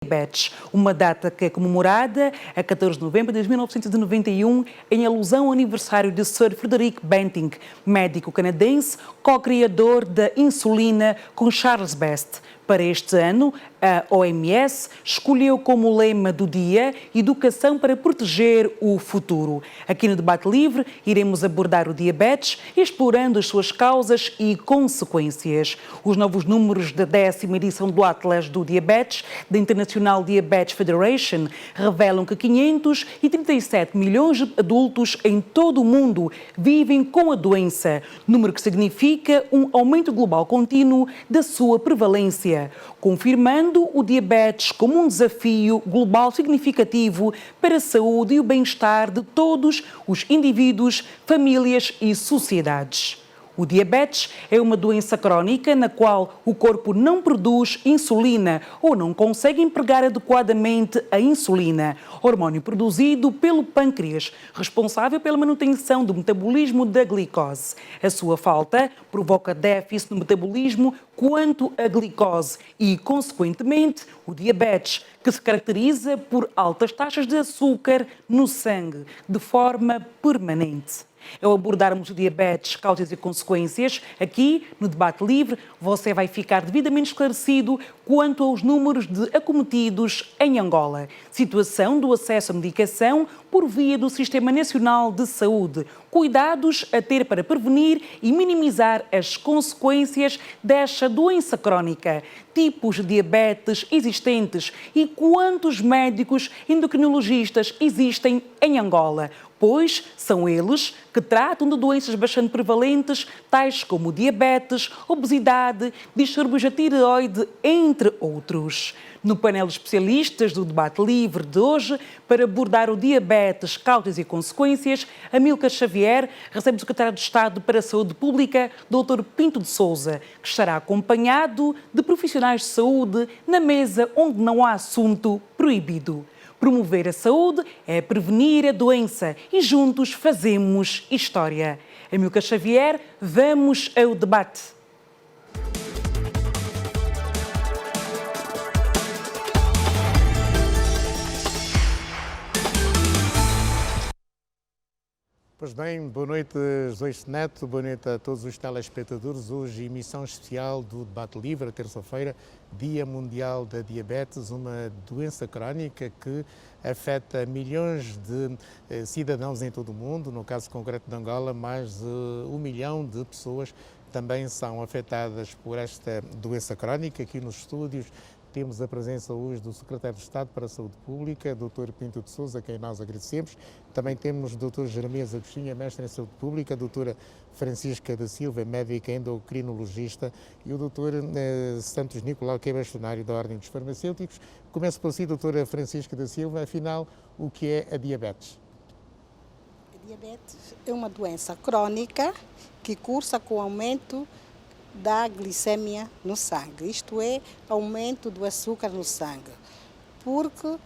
Diabetes, uma data que é comemorada a 14 de novembro de 1991 em alusão ao aniversário de Sir Frederick Banting, médico canadense, co-criador da insulina com Charles Best. Para este ano, a OMS escolheu como lema do dia Educação para proteger o futuro. Aqui no Debate Livre iremos abordar o diabetes, explorando as suas causas e consequências. Os novos números da 10ª edição do Atlas do Diabetes, da International Diabetes Federation, revelam que 537 milhões de adultos em todo o mundo vivem com a doença, número que significa um aumento global contínuo da sua prevalência, confirmando o diabetes como um desafio global significativo para a saúde e o bem-estar de todos os indivíduos, famílias e sociedades. O diabetes é uma doença crónica na qual o corpo não produz insulina ou não consegue empregar adequadamente a insulina, hormônio produzido pelo pâncreas, responsável pela manutenção do metabolismo da glicose. A sua falta provoca déficit no metabolismo quanto à glicose e, consequentemente, o diabetes, que se caracteriza por altas taxas de açúcar no sangue, de forma permanente. Ao abordarmos o diabetes, causas e consequências, aqui no Debate Livre, você vai ficar devidamente esclarecido quanto aos números de acometidos em Angola, situação do acesso à medicação por via do Sistema Nacional de Saúde, cuidados a ter para prevenir e minimizar as consequências desta doença crónica, tipos de diabetes existentes e quantos médicos endocrinologistas existem em Angola, pois são eles que tratam de doenças bastante prevalentes, tais como diabetes, obesidade, distúrbios da tireoide, entre outros. No painel de especialistas do Debate Livre de hoje, para abordar o diabetes, causas e consequências, Amílcar Xavier recebe o Secretário de Estado para a Saúde Pública, Dr. Pinto de Sousa, que estará acompanhado de profissionais de saúde na mesa onde não há assunto proibido. Promover a saúde é prevenir a doença e juntos fazemos história. Amílcar Xavier, vamos ao debate. Pois bem, boa noite, Joyce Neto, boa noite a todos os telespectadores. Hoje, emissão especial do Debate Livre, terça-feira, Dia Mundial da Diabetes, uma doença crónica que afeta milhões de cidadãos em todo o mundo. No caso concreto de Angola, mais de 1 milhão de pessoas também são afetadas por esta doença crónica. Aqui nos estúdios temos a presença hoje do Secretário de Estado para a Saúde Pública, Dr. Pinto de Sousa, a quem nós agradecemos. Também temos o Dr. Jeremias Agostinho, mestre em Saúde Pública, a Doutora Francisca da Silva, médica endocrinologista, e o Dr. Santos Nicolau, que é bastonário da Ordem dos Farmacêuticos. Começo por si, Doutora Francisca da Silva. Afinal, o que é a diabetes? A diabetes é uma doença crônica que cursa com o aumento da glicemia no sangue, isto é, aumento do açúcar no sangue, porque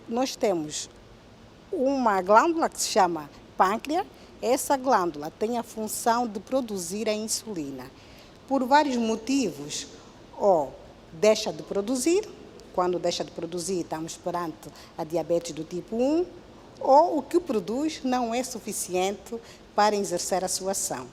nós temos uma glândula que se chama pâncreas. Essa glândula tem a função de produzir a insulina. Por vários motivos, ou deixa de produzir, quando deixa de produzir estamos perante a diabetes do tipo 1, ou o que produz não é suficiente para exercer a sua ação.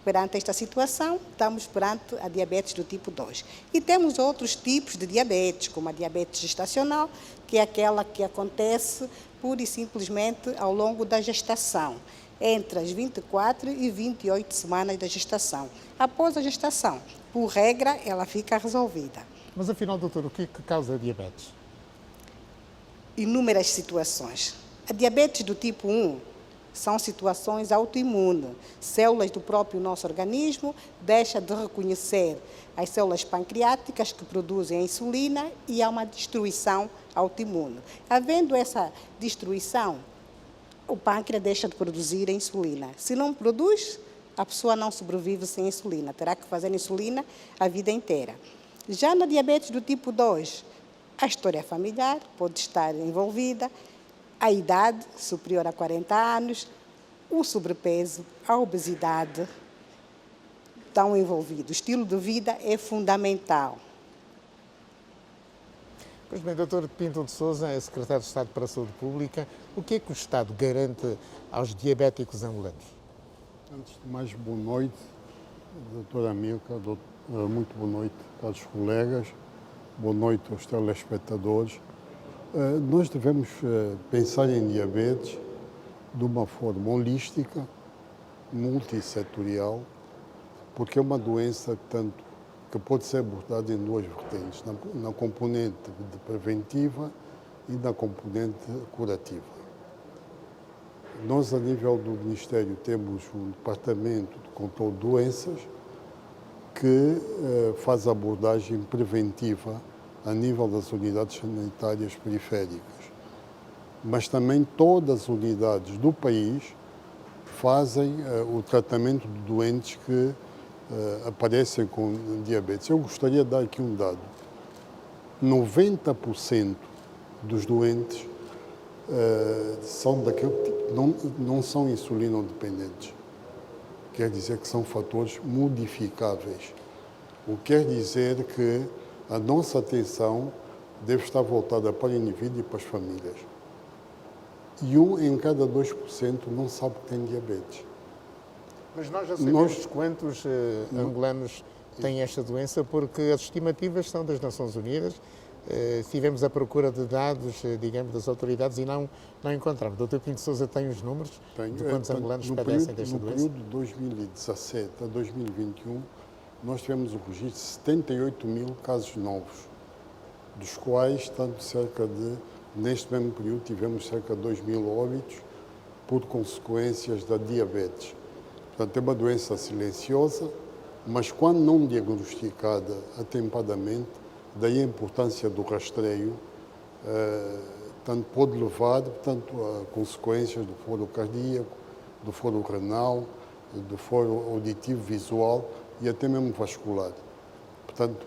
Perante esta situação, estamos perante a diabetes do tipo 2. E temos outros tipos de diabetes, como a diabetes gestacional, que é aquela que acontece pura e simplesmente ao longo da gestação, entre as 24 e 28 semanas da gestação. Após a gestação, por regra, ela fica resolvida. Mas afinal, doutor, o que causa a diabetes? Inúmeras situações. A diabetes do tipo 1 são situações autoimunes. Células do próprio nosso organismo deixam de reconhecer as células pancreáticas que produzem a insulina e há uma destruição autoimune. Havendo essa destruição, o pâncreas deixa de produzir a insulina. Se não produz, a pessoa não sobrevive sem insulina. Terá que fazer insulina a vida inteira. Já na diabetes do tipo 2, a história familiar pode estar envolvida, a idade superior a 40 anos, o sobrepeso, a obesidade estão envolvidos. O estilo de vida é fundamental. Pois bem, Dr. Pinto de Sousa, é Secretário de Estado para a Saúde Pública. O que é que o Estado garante aos diabéticos angolanos? Antes de mais, boa noite, doutora Milka, muito boa noite, caros colegas, boa noite aos telespectadores. Nós devemos pensar em diabetes de uma forma holística, multissetorial, porque é uma doença que pode ser abordada em duas vertentes, na componente preventiva e na componente curativa. Nós, a nível do Ministério, temos um departamento de controle de doenças que faz abordagem preventiva a nível das unidades sanitárias periféricas. Mas também todas as unidades do país fazem o tratamento de doentes que aparecem com diabetes. Eu gostaria de dar aqui um dado. 90% dos doentes são daquele tipo, não são insulino-dependentes. Quer dizer que são fatores modificáveis. O que quer dizer que a nossa atenção deve estar voltada para o indivíduo e para as famílias. E 1 em cada 2% não sabe que tem diabetes. Mas nós já sabemos quantos angolanos têm esta doença, porque as estimativas são das Nações Unidas. Estivemos à procura de dados, digamos, das autoridades e não encontramos. O Dr. Pinto de Sousa tem os números de quantos angolanos padecem desta doença? No período de 2017 a 2021, nós tivemos o registro de 78 mil casos novos, dos quais, neste mesmo período, tivemos cerca de 2 mil óbitos por consequências da diabetes. Portanto, é uma doença silenciosa, mas quando não diagnosticada atempadamente, daí a importância do rastreio, pode levar a consequências do foro cardíaco, do foro renal, do foro auditivo visual e até mesmo vascular. Portanto,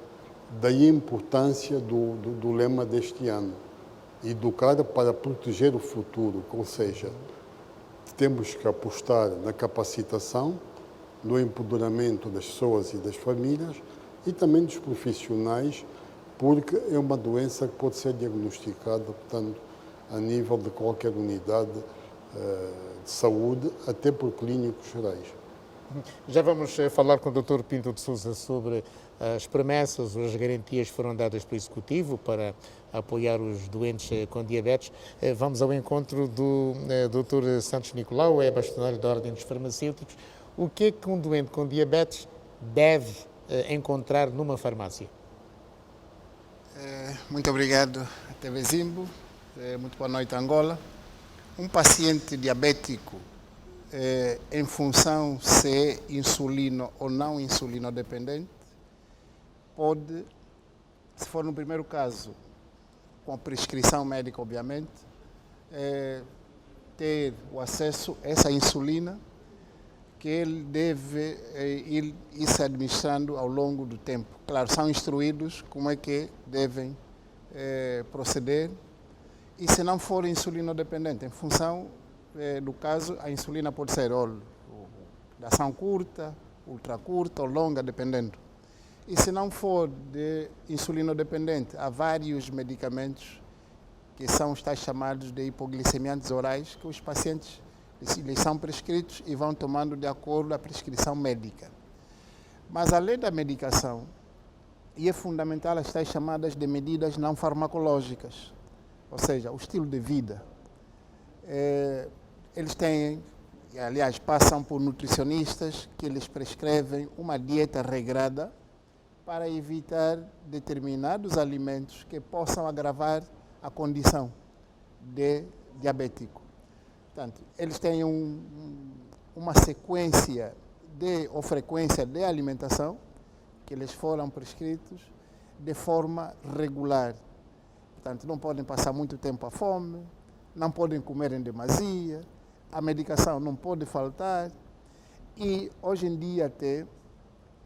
daí a importância do lema deste ano, educar para proteger o futuro, ou seja, temos que apostar na capacitação, no empoderamento das pessoas e das famílias e também dos profissionais, porque é uma doença que pode ser diagnosticada, portanto, a nível de qualquer unidade de saúde, até por clínicos gerais. Já vamos falar com o Dr. Pinto de Sousa sobre as promessas, as garantias que foram dadas pelo Executivo para apoiar os doentes com diabetes. Vamos ao encontro do Dr. Santos Nicolau, é bastonário da Ordem dos Farmacêuticos. O que é que um doente com diabetes deve encontrar numa farmácia? Muito obrigado, TV Zimbo. Muito boa noite, Angola. Um paciente diabético, em função se é insulino ou não insulino dependente, pode, se for no primeiro caso, com a prescrição médica, obviamente, ter o acesso a essa insulina que ele deve ir se administrando ao longo do tempo. Claro, são instruídos como é que devem proceder. E se não for insulino-dependente, em função do caso, a insulina pode ser de ação curta, ultra curta ou longa, dependendo. E se não for de insulino-dependente, há vários medicamentos que são os tais chamados de hipoglicemiantes orais, que os pacientes lhes são prescritos e vão tomando de acordo com a prescrição médica. Mas além da medicação, e é fundamental as tais chamadas de medidas não farmacológicas, ou seja, o estilo de vida. Eles têm, aliás, passam por nutricionistas que lhes prescrevem uma dieta regrada para evitar determinados alimentos que possam agravar a condição de diabético. Portanto, eles têm uma sequência ou frequência de alimentação que lhes foram prescritos de forma regular. Portanto, não podem passar muito tempo à fome, não podem comer em demasia, a medicação não pode faltar e, hoje em dia, até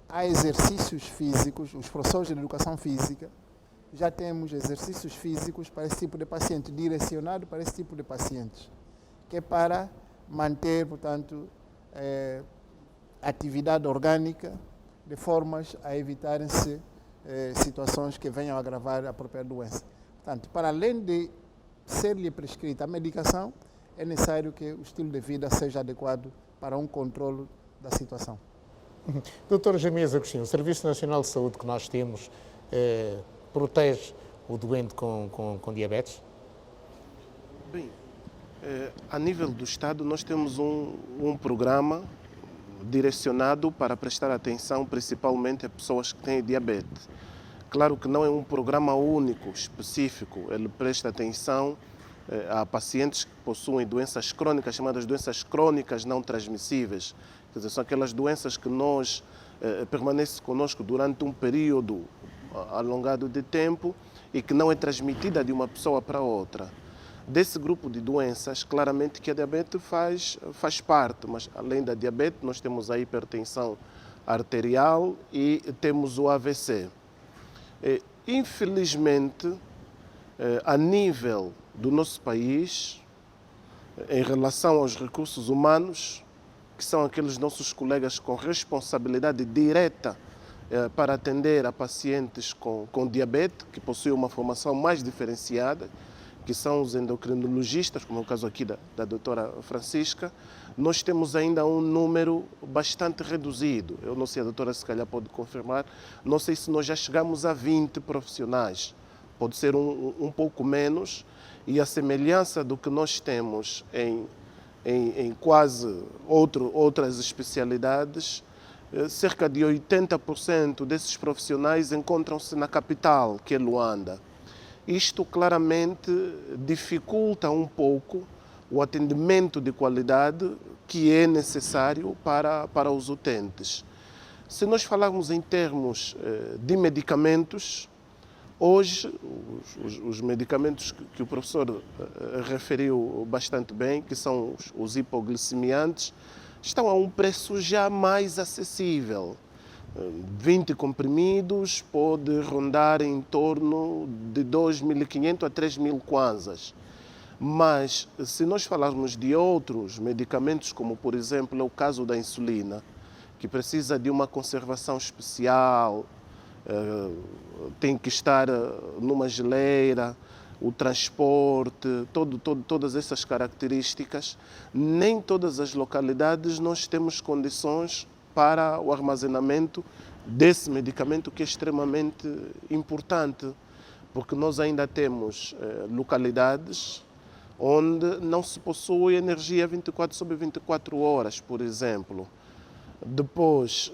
há exercícios físicos, os professores de educação física, já temos exercícios físicos para esse tipo de paciente, direcionado para esse tipo de pacientes, que é para manter, portanto, atividade orgânica, de formas a evitarem-se situações que venham a agravar a própria doença. Portanto, para além de ser-lhe prescrita a medicação, é necessário que o estilo de vida seja adequado para um controle da situação. Doutor Jamias Agostinho, o Serviço Nacional de Saúde que nós temos protege o doente com diabetes? Bem, a nível do Estado nós temos um programa direcionado para prestar atenção principalmente a pessoas que têm diabetes. Claro que não é um programa único, específico, ele presta atenção a pacientes que possuem doenças crônicas, chamadas doenças crônicas não transmissíveis. Quer dizer, são aquelas doenças que permanecem conosco durante um período alongado de tempo e que não é transmitida de uma pessoa para outra. Desse grupo de doenças, claramente que a diabetes faz parte, mas além da diabetes nós temos a hipertensão arterial e temos o AVC. Infelizmente, a nível do nosso país, em relação aos recursos humanos, que são aqueles nossos colegas com responsabilidade direta para atender a pacientes com diabetes, que possuem uma formação mais diferenciada, que são os endocrinologistas, como é o caso aqui da doutora Francisca, nós temos ainda um número bastante reduzido. Eu não sei, a doutora se calhar pode confirmar, não sei se nós já chegamos a 20 profissionais, pode ser um pouco menos, e a semelhança do que nós temos em quase outras especialidades, cerca de 80% desses profissionais encontram-se na capital, que é Luanda. Isto claramente dificulta um pouco o atendimento de qualidade que é necessário para os utentes. Se nós falarmos em termos de medicamentos, hoje os medicamentos que o professor referiu bastante bem, que são os hipoglicemiantes, estão a um preço já mais acessível. 20 comprimidos pode rondar em torno de 2.500 a 3.000 kwanzas. Mas se nós falarmos de outros medicamentos, como por exemplo é o caso da insulina, que precisa de uma conservação especial, tem que estar numa geleira, o transporte, todas essas características, nem todas as localidades nós temos condições para o armazenamento desse medicamento, que é extremamente importante, porque nós ainda temos localidades onde não se possui energia 24 sobre 24 horas, por exemplo. Depois,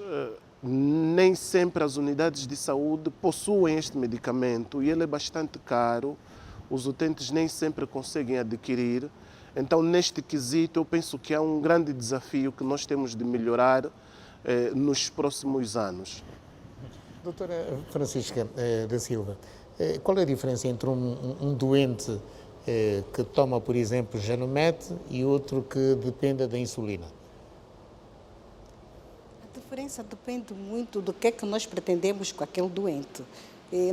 nem sempre as unidades de saúde possuem este medicamento e ele é bastante caro, os utentes nem sempre conseguem adquirir. Então, neste quesito, eu penso que há um grande desafio que nós temos de melhorar nos próximos anos. Doutora Francisca da Silva, qual é a diferença entre um doente que toma, por exemplo, Janomete e outro que dependa da insulina? A diferença depende muito do que é que nós pretendemos com aquele doente.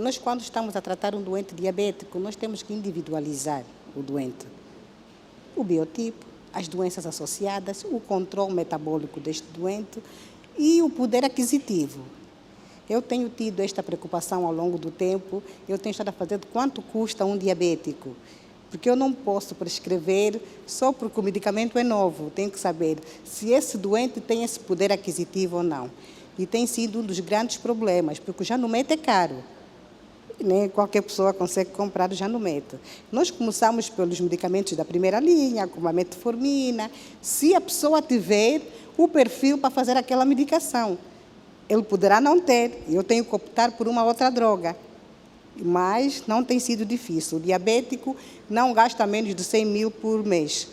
Nós, quando estamos a tratar um doente diabético, nós temos que individualizar o doente. O biotipo, as doenças associadas, o controle metabólico deste doente e o poder aquisitivo. Eu tenho tido esta preocupação ao longo do tempo, eu tenho estado a fazer de quanto custa um diabético, porque eu não posso prescrever só porque o medicamento é novo, tenho que saber se esse doente tem esse poder aquisitivo ou não. E tem sido um dos grandes problemas, porque o Janomete é caro. Nem qualquer pessoa consegue comprar o Janomete. Nós começamos pelos medicamentos da primeira linha, como a metformina. Se a pessoa tiver o perfil para fazer aquela medicação, ele poderá não ter, eu tenho que optar por uma outra droga. Mas não tem sido difícil. O diabético não gasta menos de 100 mil por mês.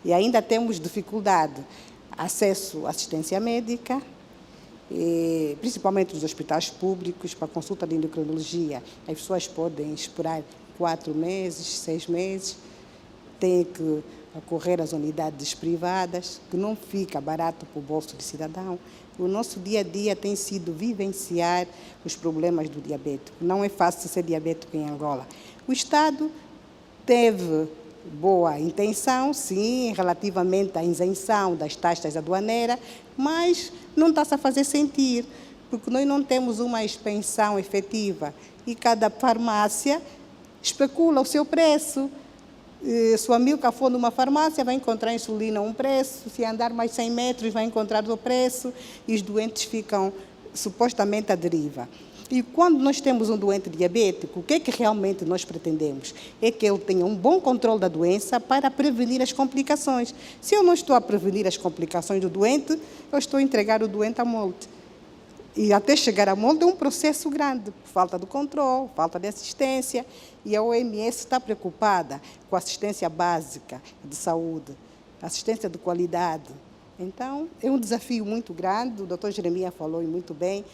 E ainda temos dificuldade. Acesso à assistência médica, principalmente nos hospitais públicos, para consulta de endocrinologia. As pessoas podem esperar 4 meses, 6 meses, têm que acorrer às unidades privadas, que não fica barato para o bolso do cidadão. O nosso dia a dia tem sido vivenciar os problemas do diabético. Não é fácil ser diabético em Angola. O Estado teve boa intenção, sim, relativamente à isenção das taxas aduaneiras, mas não está-se a fazer sentir, porque nós não temos uma expensão efetiva. e cada farmácia especula o seu preço. Se o Amilcar for numa farmácia, vai encontrar insulina a um preço, se andar mais 100 metros, vai encontrar outro preço, e os doentes ficam supostamente à deriva. E quando nós temos um doente diabético, o que é que realmente nós pretendemos? É que ele tenha um bom controle da doença para prevenir as complicações. Se eu não estou a prevenir as complicações do doente, eu estou a entregar o doente à morte. E até chegar à morte é um processo grande, falta de controle, falta de assistência, e a OMS está preocupada com a assistência básica de saúde, assistência de qualidade. Então, é um desafio muito grande, o Dr. Jeremias falou muito bem,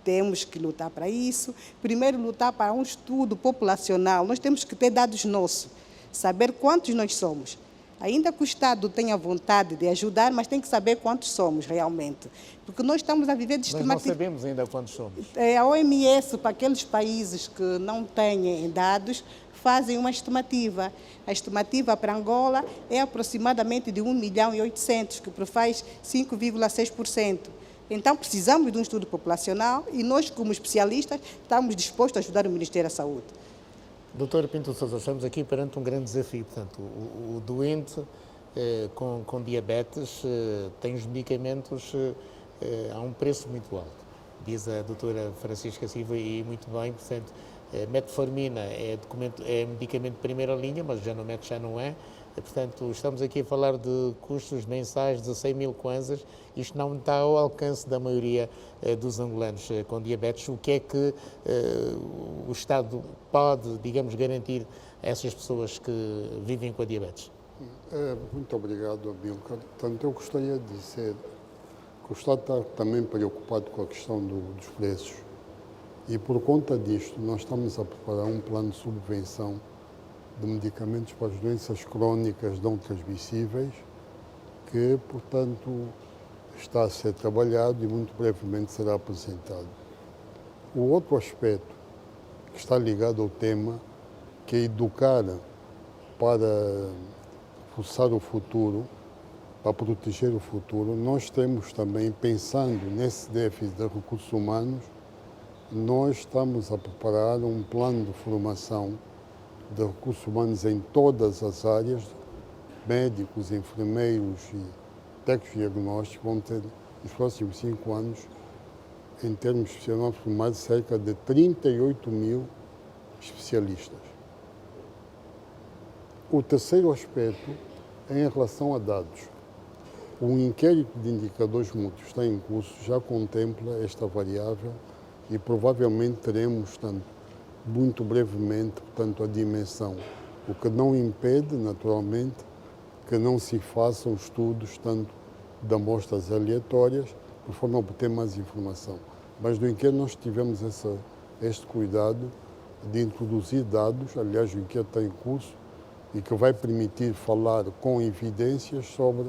temos que lutar para isso. Primeiro, lutar para um estudo populacional. Nós temos que ter dados nossos, saber quantos nós somos. Ainda que o Estado tenha vontade de ajudar, mas tem que saber quantos somos realmente. Porque nós estamos a viver de estimativa. Nós não sabemos ainda quantos somos. A OMS, para aqueles países que não têm dados, fazem uma estimativa. A estimativa para Angola é aproximadamente de 1.800.000, que faz 5,6%. Então, precisamos de um estudo populacional e nós, como especialistas, estamos dispostos a ajudar o Ministério da Saúde. Doutora Pinto Sousa, estamos aqui perante um grande desafio. Portanto, o doente com diabetes tem os medicamentos a um preço muito alto. Diz a doutora Francisca Silva, e muito bem, portanto, metformina é medicamento de primeira linha, mas já não é. Portanto, estamos aqui a falar de custos mensais de 100.000 kwanzas. Isto não está ao alcance da maioria dos angolanos com diabetes. O que é que o Estado pode, digamos, garantir a essas pessoas que vivem com a diabetes? Muito obrigado, Amilcar. Portanto, eu gostaria de dizer que o Estado está também preocupado com a questão dos preços. E por conta disto, nós estamos a preparar um plano de subvenção de medicamentos para as doenças crónicas não transmissíveis, que, portanto, está a ser trabalhado e muito brevemente será apresentado. O outro aspecto que está ligado ao tema, que é educar para forçar o futuro, para proteger o futuro, nós temos também, pensando nesse déficit de recursos humanos, nós estamos a preparar um plano de formação de recursos humanos em todas as áreas, médicos, enfermeiros e técnicos diagnósticos, vão ter, nos próximos 5 anos, em termos profissionais, formados cerca de 38.000 especialistas. O terceiro aspecto é em relação a dados. O inquérito de indicadores múltiplos está em curso, já contempla esta variável e provavelmente teremos, tanto muito brevemente, portanto, a dimensão, o que não impede, naturalmente, que não se façam estudos tanto de amostras aleatórias, de forma a obter mais informação. Mas no inquérito nós tivemos este cuidado de introduzir dados, aliás, o inquérito está em curso, e que vai permitir falar com evidências sobre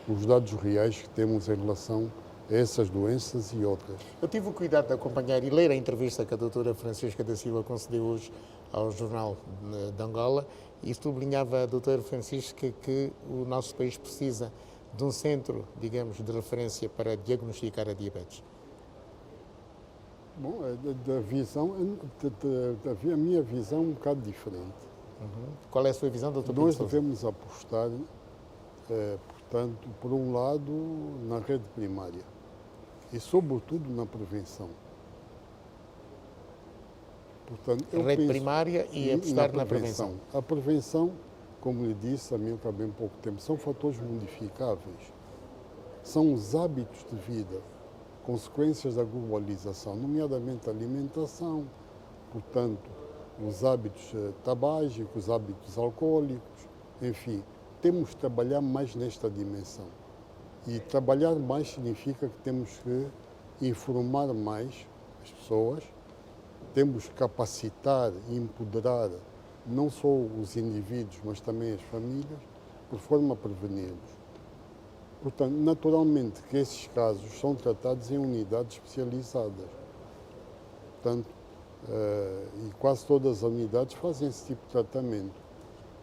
os dados reais que temos em relação a essas doenças e outras. Eu tive o cuidado de acompanhar e ler a entrevista que a doutora Francisca da Silva concedeu hoje ao Jornal de Angola, e sublinhava a doutora Francisca que o nosso país precisa de um centro, digamos, de referência para diagnosticar a diabetes. Bom, a minha visão é um bocado diferente. Qual é a sua visão, doutor? Nós devemos apostar, portanto, por um lado, na rede primária e, sobretudo, na prevenção. Portanto, rede primária e apostar na prevenção. A prevenção, como lhe disse, a mim há bem pouco tempo, são fatores modificáveis. São os hábitos de vida, consequências da globalização, nomeadamente a alimentação, portanto, os hábitos tabágicos, os hábitos alcoólicos, enfim, temos que trabalhar mais nesta dimensão. E trabalhar mais significa que temos que informar mais as pessoas, temos que capacitar e empoderar não só os indivíduos, mas também as famílias, por forma a preveni-los. Portanto, naturalmente que esses casos são tratados em unidades especializadas. Portanto, e quase todas as unidades fazem esse tipo de tratamento.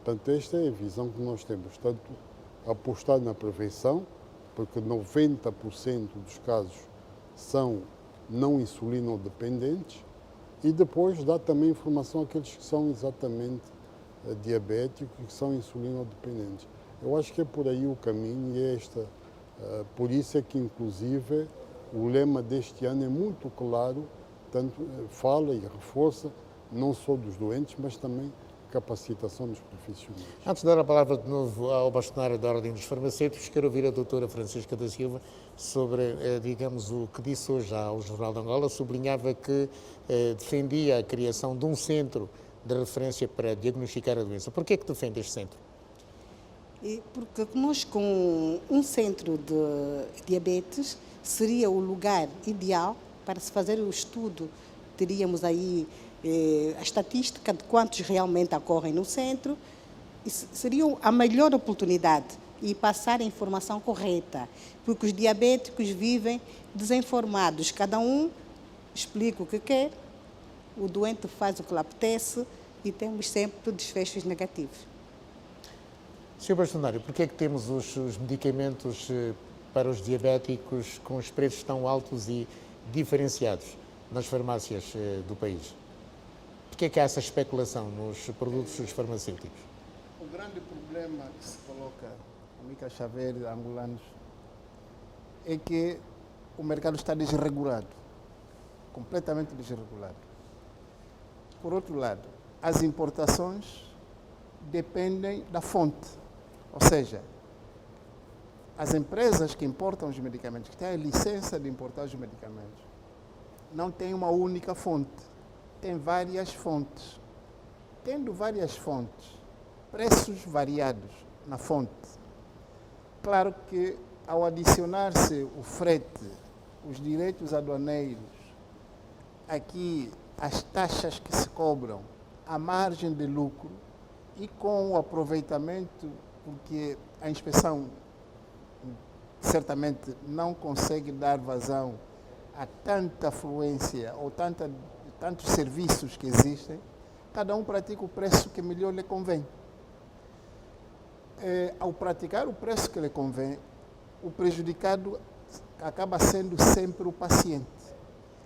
Portanto, esta é a visão que nós temos. Tanto apostar na prevenção, porque 90% dos casos são não insulinodependentes, E depois dá também informação àqueles que são exatamente diabéticos e que são insulinodependentes. Eu acho que é por aí o caminho e por isso é que, inclusive, o lema deste ano é muito claro, tanto fala e reforça, não só dos doentes, mas também capacitação dos profissionais. Antes de dar a palavra de novo ao bastonário da Ordem dos Farmacêuticos, quero ouvir a doutora Francisca da Silva sobre, digamos, o que disse hoje ao Jornal de Angola. Sublinhava que defendia a criação de um centro de referência para diagnosticar a doença. Por que é que defende este centro? Porque nós, com um centro de diabetes, seria o lugar ideal para se fazer o estudo. Teríamos aí a estatística de quantos realmente ocorrem no centro, e seria a melhor oportunidade e passar a informação correta, porque os diabéticos vivem desinformados, cada um explica o que quer, o doente faz o que lhe apetece e temos sempre desfechos negativos. Sr. Bastonário, por que é que temos os medicamentos para os diabéticos com os preços tão altos e diferenciados nas farmácias do país? Por que é que há essa especulação nos produtos farmacêuticos? O grande problema que se coloca, amiga Xavier, angolanos, é que o mercado está desregulado, completamente desregulado. Por outro lado, as importações dependem da fonte, ou seja, as empresas que importam os medicamentos, que têm a licença de importar os medicamentos, não têm uma única fonte, têm várias fontes. Tendo várias fontes, preços variados na fonte. Claro que ao adicionar-se o frete, os direitos aduaneiros, aqui as taxas que se cobram, a margem de lucro e com o aproveitamento, porque a inspeção certamente não consegue dar vazão a tanta afluência ou tantos serviços que existem, cada um pratica o preço que melhor lhe convém. Ao praticar o preço que lhe convém, o prejudicado acaba sendo sempre o paciente.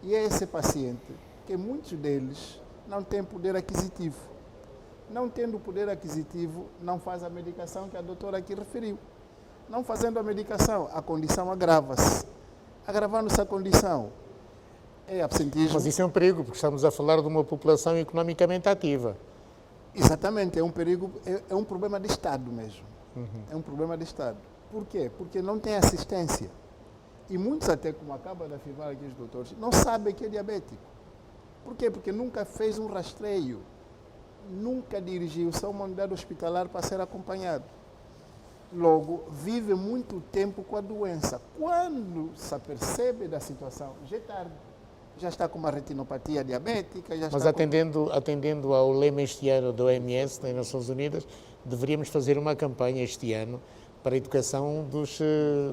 E é esse paciente que muitos deles não têm poder aquisitivo. Não tendo poder aquisitivo, não faz a medicação que a doutora aqui referiu. Não fazendo a medicação, a condição agrava-se. Agravando-se a condição, é absentismo. Mas isso é um perigo, porque estamos a falar de uma população economicamente ativa. Exatamente, é um perigo, é um problema de Estado mesmo. É um problema de Estado. Por quê? Porque não tem assistência. E muitos até, como acaba de afirmar aqui os doutores, não sabem que é diabético. Por quê? Porque nunca fez um rastreio, nunca dirigiu-se a uma unidade hospitalar para ser acompanhado. Logo, vive muito tempo com a doença. Quando se apercebe da situação, já é tarde. Já está com uma retinopatia diabética. Mas atendendo ao lema este ano da OMS, das Nações Unidas, deveríamos fazer uma campanha este ano para a educação dos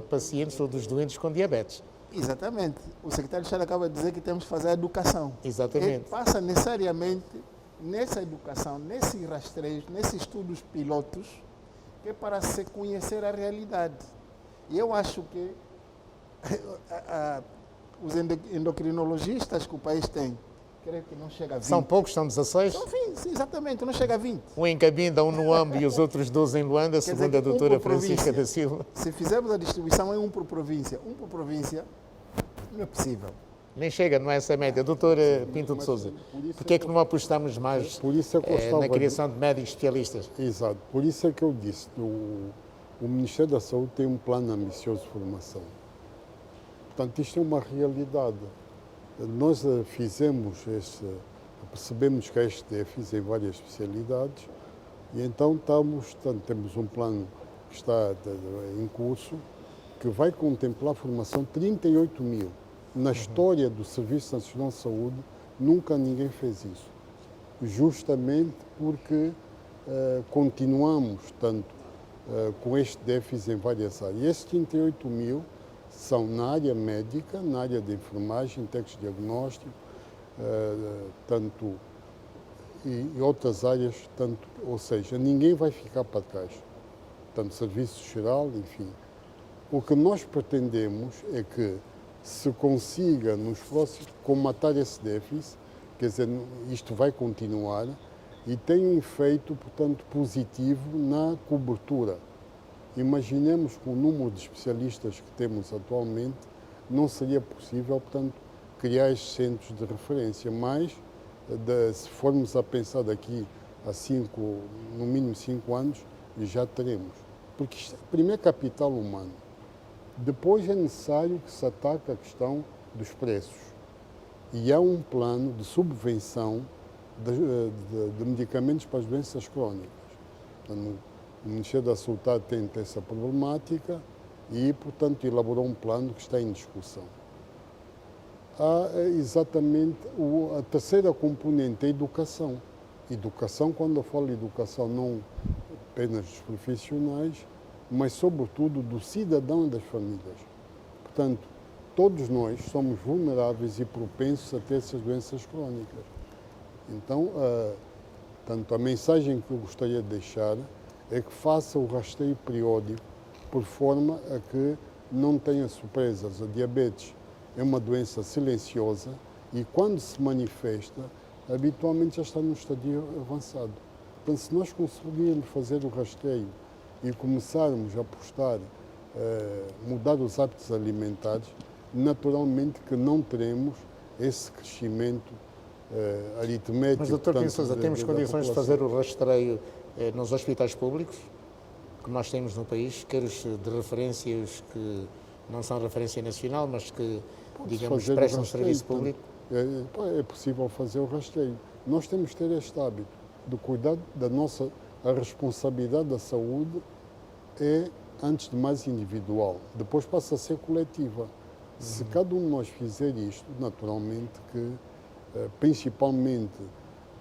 pacientes ou dos doentes com diabetes. Exatamente. O secretário de Estado acaba de dizer que temos que fazer a educação. Exatamente. Ele passa necessariamente nessa educação, nesses rastreios, nesses estudos pilotos, que é para se conhecer a realidade. E eu acho que os endocrinologistas que o país tem, creio que não chega a 20. São poucos, são 16? São 20, exatamente, não chega a 20. Um em Cabinda, um no Ambo e os outros 12 em Luanda, segundo a doutora Francisca da Silva. Se fizermos a distribuição em um por província, não é possível. Nem chega, não é essa a média. Doutor Pinto de Sousa, por que é que não apostamos mais na criação de médicos especialistas? Exato, por isso é que eu disse, o Ministério da Saúde tem um plano ambicioso de formação. Portanto, isto é uma realidade. Nós percebemos que há este déficit em várias especialidades e então temos um plano que está em curso que vai contemplar a formação de 38 mil. Na história do Serviço Nacional de Saúde, nunca ninguém fez isso. Justamente porque continuamos com este déficit em várias áreas. E esses 38 mil são na área médica, na área de enfermagem, técnicos de diagnóstico, e outras áreas, ou seja, ninguém vai ficar para trás. Serviço geral, enfim. O que nós pretendemos é que se consiga, nos próximos, comatar esse déficit quer dizer, isto vai continuar e tem um efeito, portanto, positivo na cobertura. Imaginemos que o número de especialistas que temos atualmente não seria possível, portanto, criar estes centros de referência, mas se formos a pensar daqui a no mínimo 5 anos, já teremos. Porque isto, primeiro, é capital humano. Depois é necessário que se ataque a questão dos preços. E há um plano de subvenção de medicamentos para as doenças crónicas. Portanto, o Ministério da Saúde está atento a essa problemática e, portanto, elaborou um plano que está em discussão. Há exatamente a terceira componente, a educação. Educação, quando eu falo de educação, não apenas dos profissionais, mas, sobretudo, do cidadão e das famílias. Portanto, todos nós somos vulneráveis e propensos a ter essas doenças crónicas. Então, a mensagem que eu gostaria de deixar é que faça o rastreio periódico por forma a que não tenha surpresas. A diabetes é uma doença silenciosa e, quando se manifesta, habitualmente já está num estadio avançado. Portanto, se nós conseguirmos fazer o rastreio e começarmos a apostar, mudar os hábitos alimentares, naturalmente que não teremos esse crescimento aritmético. Mas, doutor Pinho Sousa, temos condições de fazer o rastreio nos hospitais públicos que nós temos no país, quer os de referências que não são referência nacional, mas que, digamos, prestam serviço público? É possível fazer o rastreio. Nós temos que ter este hábito de cuidar da nossa... A responsabilidade da saúde é, antes de mais, individual. Depois passa a ser coletiva. Se cada um de nós fizer isto, naturalmente que, principalmente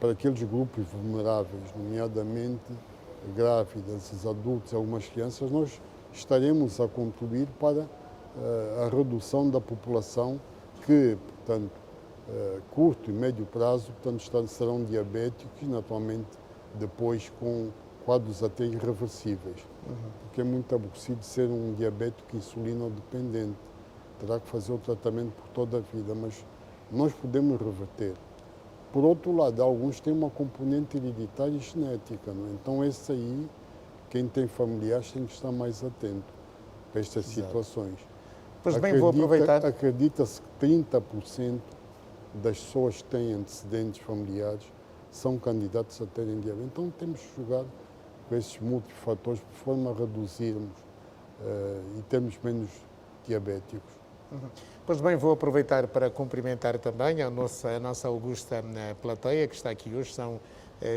para aqueles grupos vulneráveis, nomeadamente grávidas, os adultos e algumas crianças, nós estaremos a contribuir para a redução da população que, portanto, curto e médio prazo, portanto, serão diabéticos e, naturalmente, depois com quadros até irreversíveis. Porque é muito aborrecido ser um diabético insulino-dependente. Terá que fazer o tratamento por toda a vida, mas nós podemos reverter. Por outro lado, alguns têm uma componente hereditária e genética, não é? Então, esse aí, quem tem familiares tem que estar mais atento a estas situações. Pois bem, vou aproveitar. Acredita-se que 30% das pessoas que têm antecedentes familiares são candidatos a terem diabetes. Então, temos que jogar com esses multifatores de forma a reduzirmos e termos menos diabéticos. Pois bem, vou aproveitar para cumprimentar também a nossa augusta plateia, que está aqui hoje. São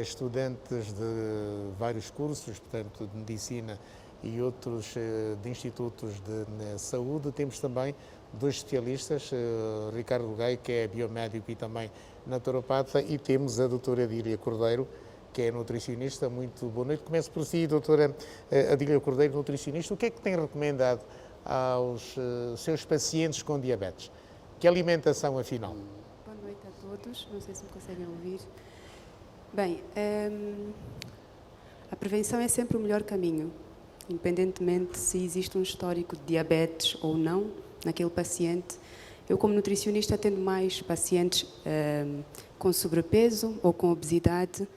estudantes de vários cursos, portanto, de medicina e outros de institutos de saúde. Temos também 2 especialistas, Ricardo Gai, que é biomédico e também naturopata, e temos a doutora Adília Cordeiro, que é nutricionista. Muito boa noite. Começo por si, doutora Adília Cordeiro, nutricionista. O que é que tem recomendado aos seus pacientes com diabetes? Que alimentação, afinal? Boa noite a todos. Não sei se me conseguem ouvir. Bem, a prevenção é sempre o melhor caminho, independentemente se existe um histórico de diabetes ou não naquele paciente. Eu, como nutricionista, atendo mais pacientes com sobrepeso ou com obesidade,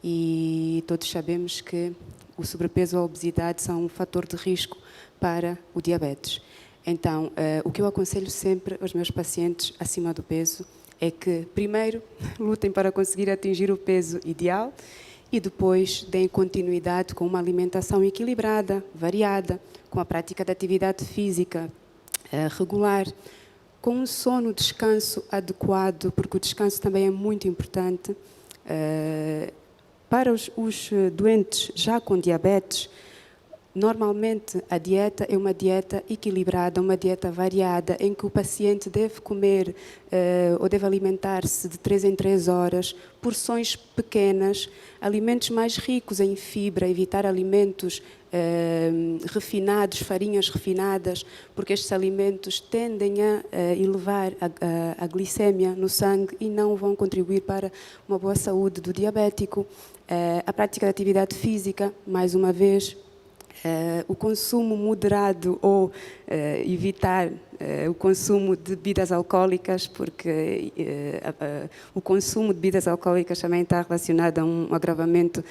e todos sabemos que o sobrepeso ou a obesidade são um fator de risco para o diabetes. Então, o que eu aconselho sempre aos meus pacientes acima do peso é que, primeiro, lutem para conseguir atingir o peso ideal e depois deem continuidade com uma alimentação equilibrada, variada, com a prática de atividade física regular, com um sono, descanso adequado, porque o descanso também é muito importante. Para os doentes já com diabetes, normalmente a dieta é uma dieta equilibrada, uma dieta variada, em que o paciente deve comer ou deve alimentar-se de 3 em 3 horas, porções pequenas, alimentos mais ricos em fibra, evitar alimentos refinados, farinhas refinadas, porque estes alimentos tendem a elevar a glicémia no sangue e não vão contribuir para uma boa saúde do diabético. A prática de atividade física, mais uma vez, O consumo moderado ou evitar o consumo de bebidas alcoólicas, porque o consumo de bebidas alcoólicas também está relacionado a um agravamento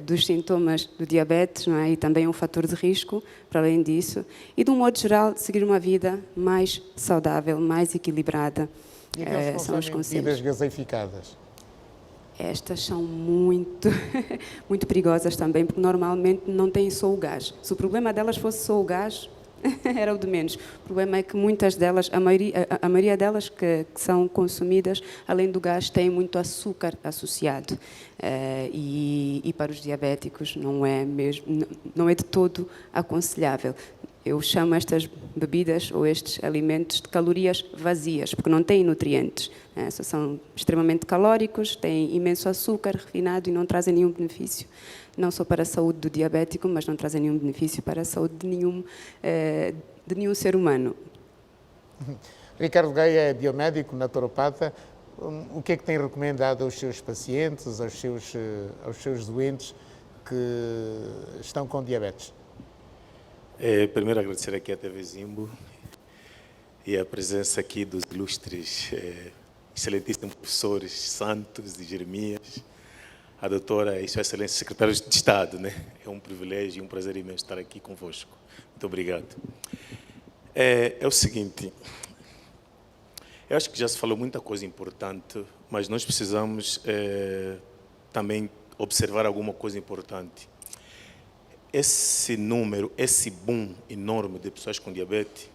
dos sintomas do diabetes, não é? E também é um fator de risco, para além disso. E, de um modo geral, seguir uma vida mais saudável, mais equilibrada. E aqueles que São os consomem bebidas conselhos. gaseificadas? Estas são muito, muito perigosas também, porque normalmente não têm só o gás. Se o problema delas fosse só o gás, era o de menos. O problema é que muitas delas, a maioria delas que são consumidas, além do gás, têm muito açúcar associado. E para os diabéticos não é de todo aconselhável. Eu chamo estas bebidas ou estes alimentos de calorias vazias, porque não têm nutrientes. São extremamente calóricos, têm imenso açúcar refinado e não trazem nenhum benefício, não só para a saúde do diabético, mas não trazem nenhum benefício para a saúde de nenhum ser humano. Ricardo Gaia é biomédico, naturopata. O que é que tem recomendado aos seus pacientes, aos seus doentes que estão com diabetes? Primeiro agradecer aqui à TV Zimbo e a presença aqui dos ilustres, excelentíssimos professores Santos e Jeremias, a doutora e sua excelência secretária de Estado, né? É um privilégio e um prazer imenso estar aqui convosco. Muito obrigado. É o seguinte, eu acho que já se falou muita coisa importante, mas nós precisamos também observar alguma coisa importante. Esse número, esse boom enorme de pessoas com diabetes,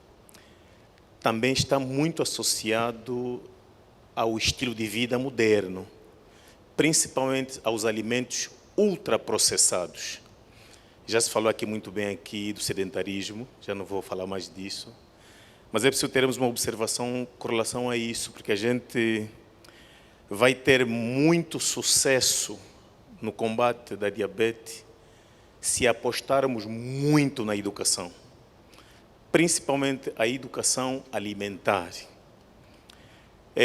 também está muito associado ao estilo de vida moderno, principalmente aos alimentos ultraprocessados. Já se falou aqui muito bem aqui do sedentarismo, já não vou falar mais disso, mas é preciso termos uma observação com relação a isso, porque a gente vai ter muito sucesso no combate da diabetes se apostarmos muito na educação, principalmente a educação alimentar.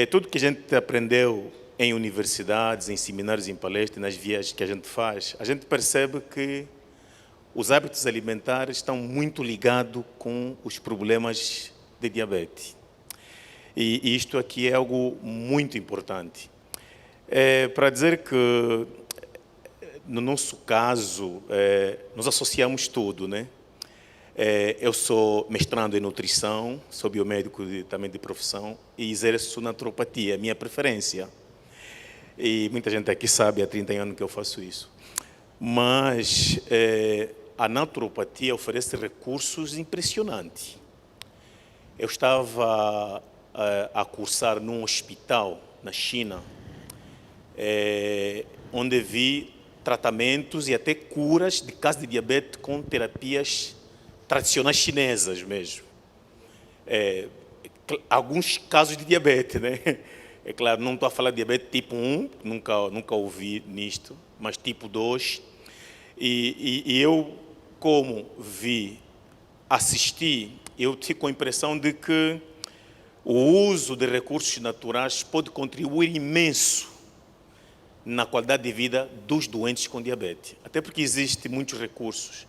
Tudo que a gente aprendeu em universidades, em seminários, em palestras, nas viagens que a gente faz, a gente percebe que os hábitos alimentares estão muito ligados com os problemas de diabetes. E isto aqui é algo muito importante. Para dizer que, no nosso caso, nós associamos tudo, né? Eu sou mestrando em nutrição, sou biomédico também de profissão e exerço naturopatia, é minha preferência. E muita gente aqui sabe, há 30 anos que eu faço isso. Mas a naturopatia oferece recursos impressionantes. Eu estava a cursar num hospital na China, onde vi tratamentos e até curas de casos de diabetes com terapias tradicionais chinesas mesmo. Alguns casos de diabetes, né? É claro, não estou a falar de diabetes tipo 1, nunca ouvi nisto, mas tipo 2. E eu, como assisti, eu fico com a impressão de que o uso de recursos naturais pode contribuir imenso na qualidade de vida dos doentes com diabetes. Até porque existem muitos recursos.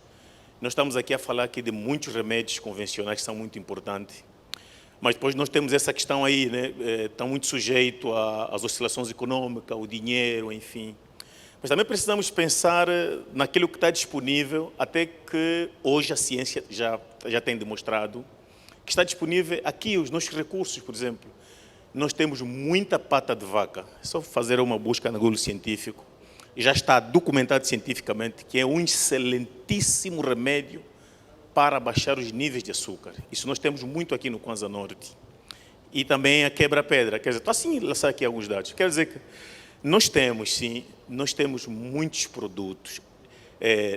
Nós estamos aqui a falar aqui de muitos remédios convencionais que são muito importantes, mas depois nós temos essa questão aí, né? Está muito sujeito às oscilações econômicas, ao dinheiro, enfim. Mas também precisamos pensar naquilo que está disponível, até que hoje a ciência já tem demonstrado que está disponível aqui os nossos recursos, por exemplo. Nós temos muita pata de vaca, é só fazer uma busca no Google científico, e já está documentado cientificamente que é um excelentíssimo remédio para baixar os níveis de açúcar. Isso nós temos muito aqui no Kwanza Norte. E também a quebra-pedra, quer dizer, estou assim a lançar aqui alguns dados. Quer dizer que nós temos muitos produtos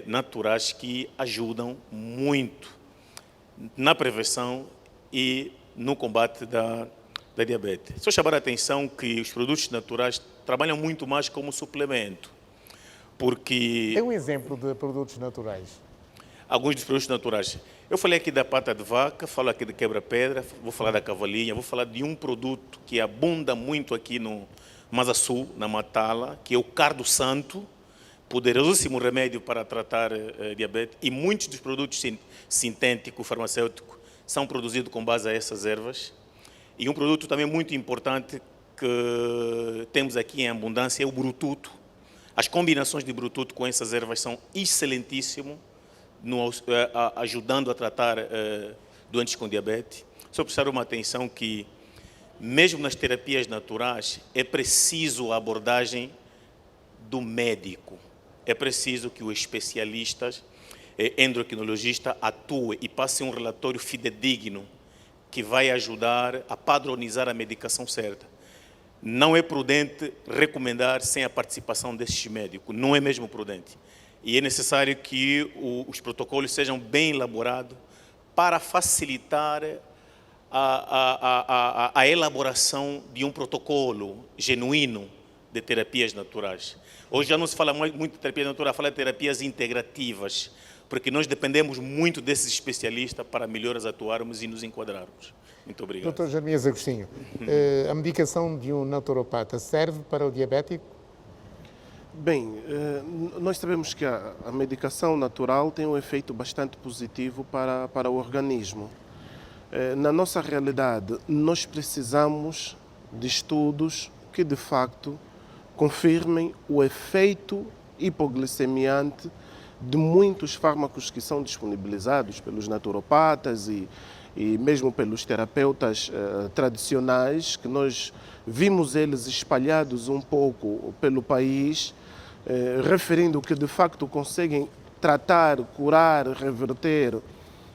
naturais que ajudam muito na prevenção e no combate da diabetes. Só chamar a atenção que os produtos naturais trabalham muito mais como suplemento, porque... Tem um exemplo de produtos naturais? Alguns dos produtos naturais. Eu falei aqui da pata de vaca, falo aqui de quebra-pedra, vou falar da cavalinha, vou falar de um produto que abunda muito aqui no Maza Sul, na Matala, que é o cardo santo, poderosíssimo remédio para tratar diabetes, e muitos dos produtos sintéticos, farmacêuticos, são produzidos com base a essas ervas. E um produto também muito importante que temos aqui em abundância é o brututo. As combinações de brututo com essas ervas são excelentíssimas, ajudando a tratar doentes com diabetes. Só prestar uma atenção que, mesmo nas terapias naturais, é preciso a abordagem do médico. É preciso que o especialista, endocrinologista, atue e passe um relatório fidedigno que vai ajudar a padronizar a medicação certa. Não é prudente recomendar sem a participação desses médicos, não é mesmo prudente. E é necessário que os protocolos sejam bem elaborados para facilitar a elaboração de um protocolo genuíno de terapias naturais. Hoje já não se fala muito de terapia natural, fala de terapias integrativas, porque nós dependemos muito desses especialistas para melhor atuarmos e nos enquadrarmos. Muito obrigado. Dr. Jeremias Agostinho, a medicação de um naturopata serve para o diabético? Bem, nós sabemos que a medicação natural tem um efeito bastante positivo para o organismo. Na nossa realidade, nós precisamos de estudos que, de facto, confirmem o efeito hipoglicemiante de muitos fármacos que são disponibilizados pelos naturopatas e mesmo pelos terapeutas tradicionais, que nós vimos eles espalhados um pouco pelo país, referindo que de facto conseguem tratar, curar, reverter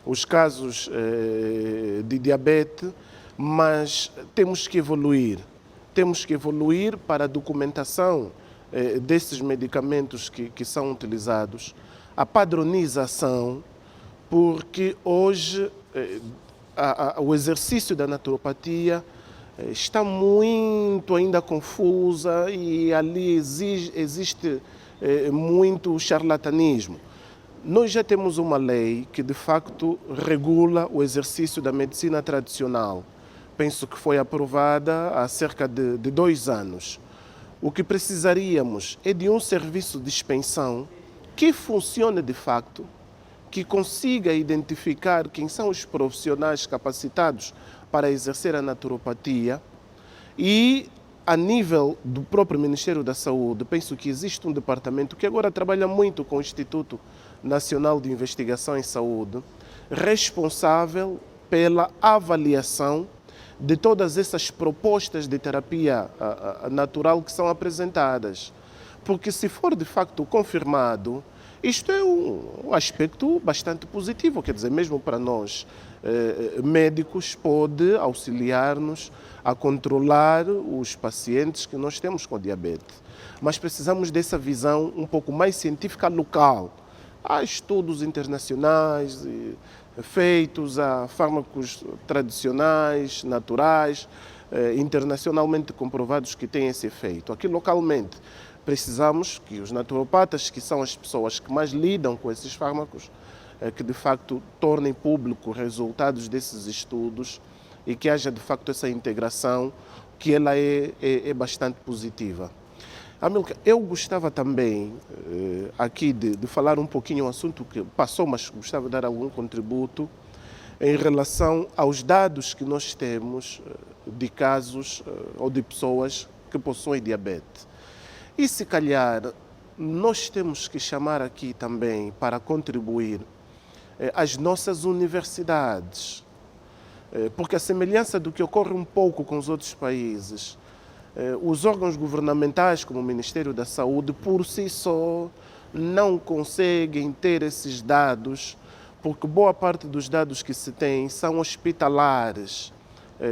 os casos de diabetes, mas temos que evoluir. Temos que evoluir para a documentação desses medicamentos que são utilizados, a padronização, porque hoje o exercício da naturopatia está muito ainda confusa e ali existe muito charlatanismo. Nós já temos uma lei que de facto regula o exercício da medicina tradicional. Penso que foi aprovada há cerca de 2 anos. O que precisaríamos é de um serviço de expansão que funcione de facto, que consiga identificar quem são os profissionais capacitados para exercer a naturopatia e, a nível do próprio Ministério da Saúde, penso que existe um departamento que agora trabalha muito com o Instituto Nacional de Investigação em Saúde, responsável pela avaliação de todas essas propostas de terapia natural que são apresentadas. Porque se for de facto confirmado, isto é um aspecto bastante positivo, quer dizer, mesmo para nós médicos, pode auxiliar-nos a controlar os pacientes que nós temos com diabetes. Mas precisamos dessa visão um pouco mais científica local. Há estudos internacionais feitos, há fármacos tradicionais, naturais, internacionalmente comprovados que têm esse efeito. Aqui localmente precisamos que os naturopatas, que são as pessoas que mais lidam com esses fármacos, que de facto tornem público resultados desses estudos e que haja de facto essa integração, que ela é bastante positiva. Amilcar, eu gostava também aqui de falar um pouquinho, um assunto que passou, mas gostava de dar algum contributo em relação aos dados que nós temos de casos ou de pessoas que possuem diabetes. E se calhar nós temos que chamar aqui também para contribuir as nossas universidades, porque a semelhança do que ocorre um pouco com os outros países, os órgãos governamentais, como o Ministério da Saúde, por si só, não conseguem ter esses dados, porque boa parte dos dados que se tem são hospitalares,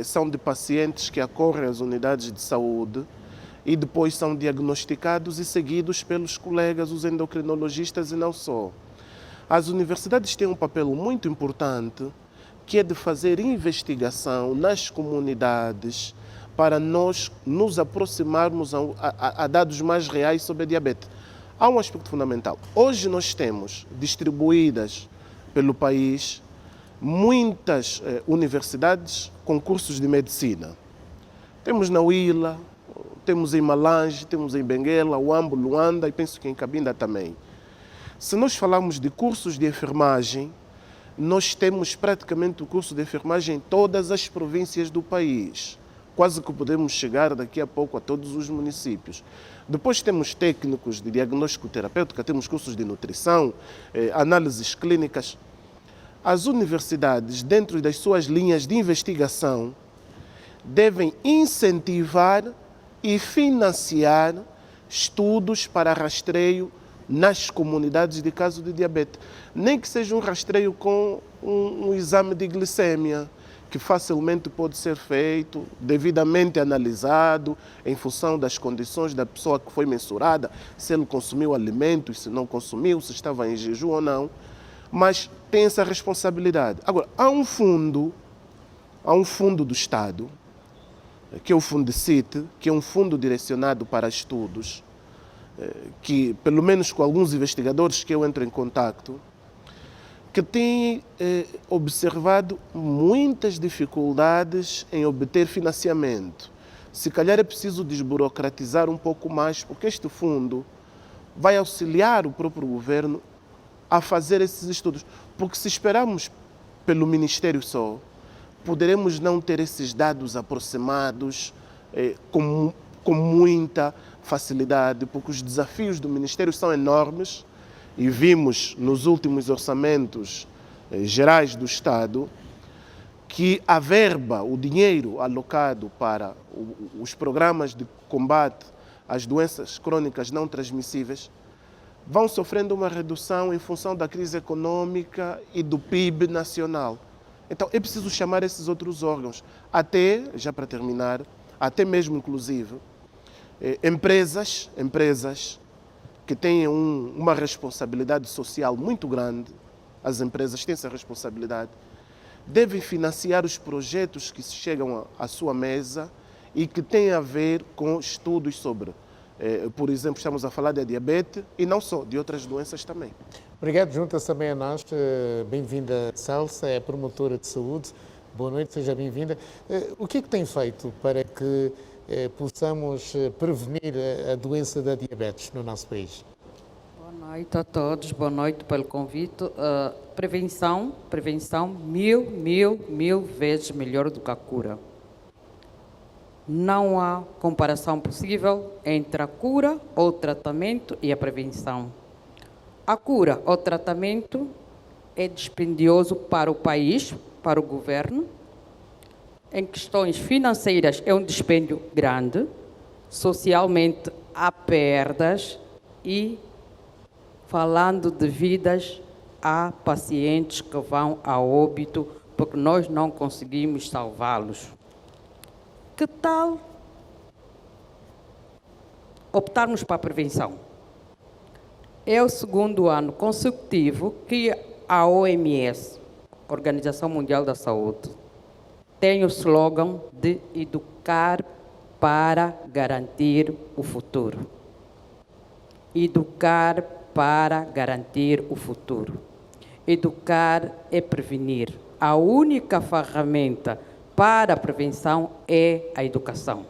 são de pacientes que acorrem às unidades de saúde e depois são diagnosticados e seguidos pelos colegas, os endocrinologistas e não só. As universidades têm um papel muito importante, que é de fazer investigação nas comunidades, para nós nos aproximarmos a dados mais reais sobre a diabetes. Há um aspecto fundamental. Hoje nós temos distribuídas pelo país muitas universidades com cursos de medicina. Temos na UILA, temos em Malange, temos em Benguela, Uambo, Luanda e penso que em Cabinda também. Se nós falarmos de cursos de enfermagem, nós temos praticamente o curso de enfermagem em todas as províncias do país. Quase que podemos chegar daqui a pouco a todos os municípios. Depois temos técnicos de diagnóstico terapêutico, temos cursos de nutrição, análises clínicas. As universidades, dentro das suas linhas de investigação, devem incentivar e financiar estudos para rastreio nas comunidades de caso de diabetes. Nem que seja um rastreio com um exame de glicemia, que facilmente pode ser feito, devidamente analisado, em função das condições da pessoa que foi mensurada, se ele consumiu alimentos, se não consumiu, se estava em jejum ou não, mas tem essa responsabilidade. Agora, há um fundo do Estado, que é o Fundecit, que é um fundo direcionado para estudos, que, pelo menos com alguns investigadores que eu entro em contato, que têm observado muitas dificuldades em obter financiamento. Se calhar é preciso desburocratizar um pouco mais, porque este fundo vai auxiliar o próprio governo a fazer esses estudos. Porque se esperarmos pelo Ministério só, poderemos não ter esses dados aproximados com muita facilidade, porque os desafios do Ministério são enormes e vimos nos últimos orçamentos gerais do Estado que a verba, o dinheiro alocado para os programas de combate às doenças crônicas não transmissíveis vão sofrendo uma redução em função da crise econômica e do PIB nacional. Então é preciso chamar esses outros órgãos, até, já para terminar, até mesmo inclusive, empresas que têm uma responsabilidade social muito grande, as empresas têm essa responsabilidade, devem financiar os projetos que chegam à sua mesa e que têm a ver com estudos sobre, por exemplo, estamos a falar da diabetes e não só, de outras doenças também. Obrigado, junta-se também a nós. Bem-vinda, Celsa, é promotora de saúde. Boa noite, seja bem-vinda. O que é que tem feito para que possamos prevenir a doença da diabetes no nosso país? Boa noite a todos, boa noite pelo convite. Prevenção, mil vezes melhor do que a cura. Não há comparação possível entre a cura ou o tratamento e a prevenção. A cura ou tratamento é dispendioso para o país, para o governo. Em questões financeiras é um dispêndio grande, socialmente há perdas e, falando de vidas, há pacientes que vão a óbito porque nós não conseguimos salvá-los. Que tal optarmos para a prevenção? É o segundo ano consecutivo que a OMS, Organização Mundial da Saúde, tem o slogan de educar para garantir o futuro. Educar para garantir o futuro. Educar é prevenir. A única ferramenta para a prevenção é a educação.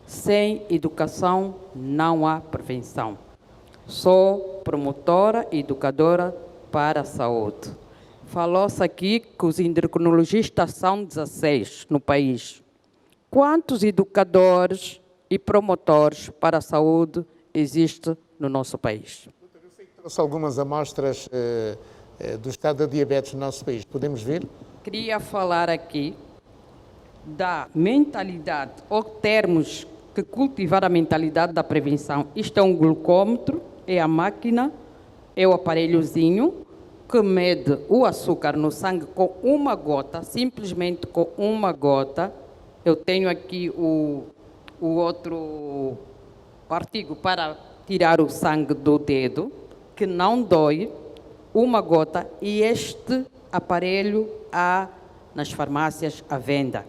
Sem educação não há prevenção. Sou promotora e educadora para a saúde. Falou-se aqui que os endocrinologistas são 16 no país. Quantos educadores e promotores para a saúde existem no nosso país? Eu sei que trouxe algumas amostras do estado da diabetes no nosso país. Podemos ver? Queria falar aqui da mentalidade, ou termos que cultivar a mentalidade da prevenção. Isto é um glucômetro, é a máquina, é o aparelhozinho que mede o açúcar no sangue com uma gota, simplesmente com uma gota. Eu tenho aqui o outro artigo para tirar o sangue do dedo, que não dói, uma gota, e este aparelho há nas farmácias à venda.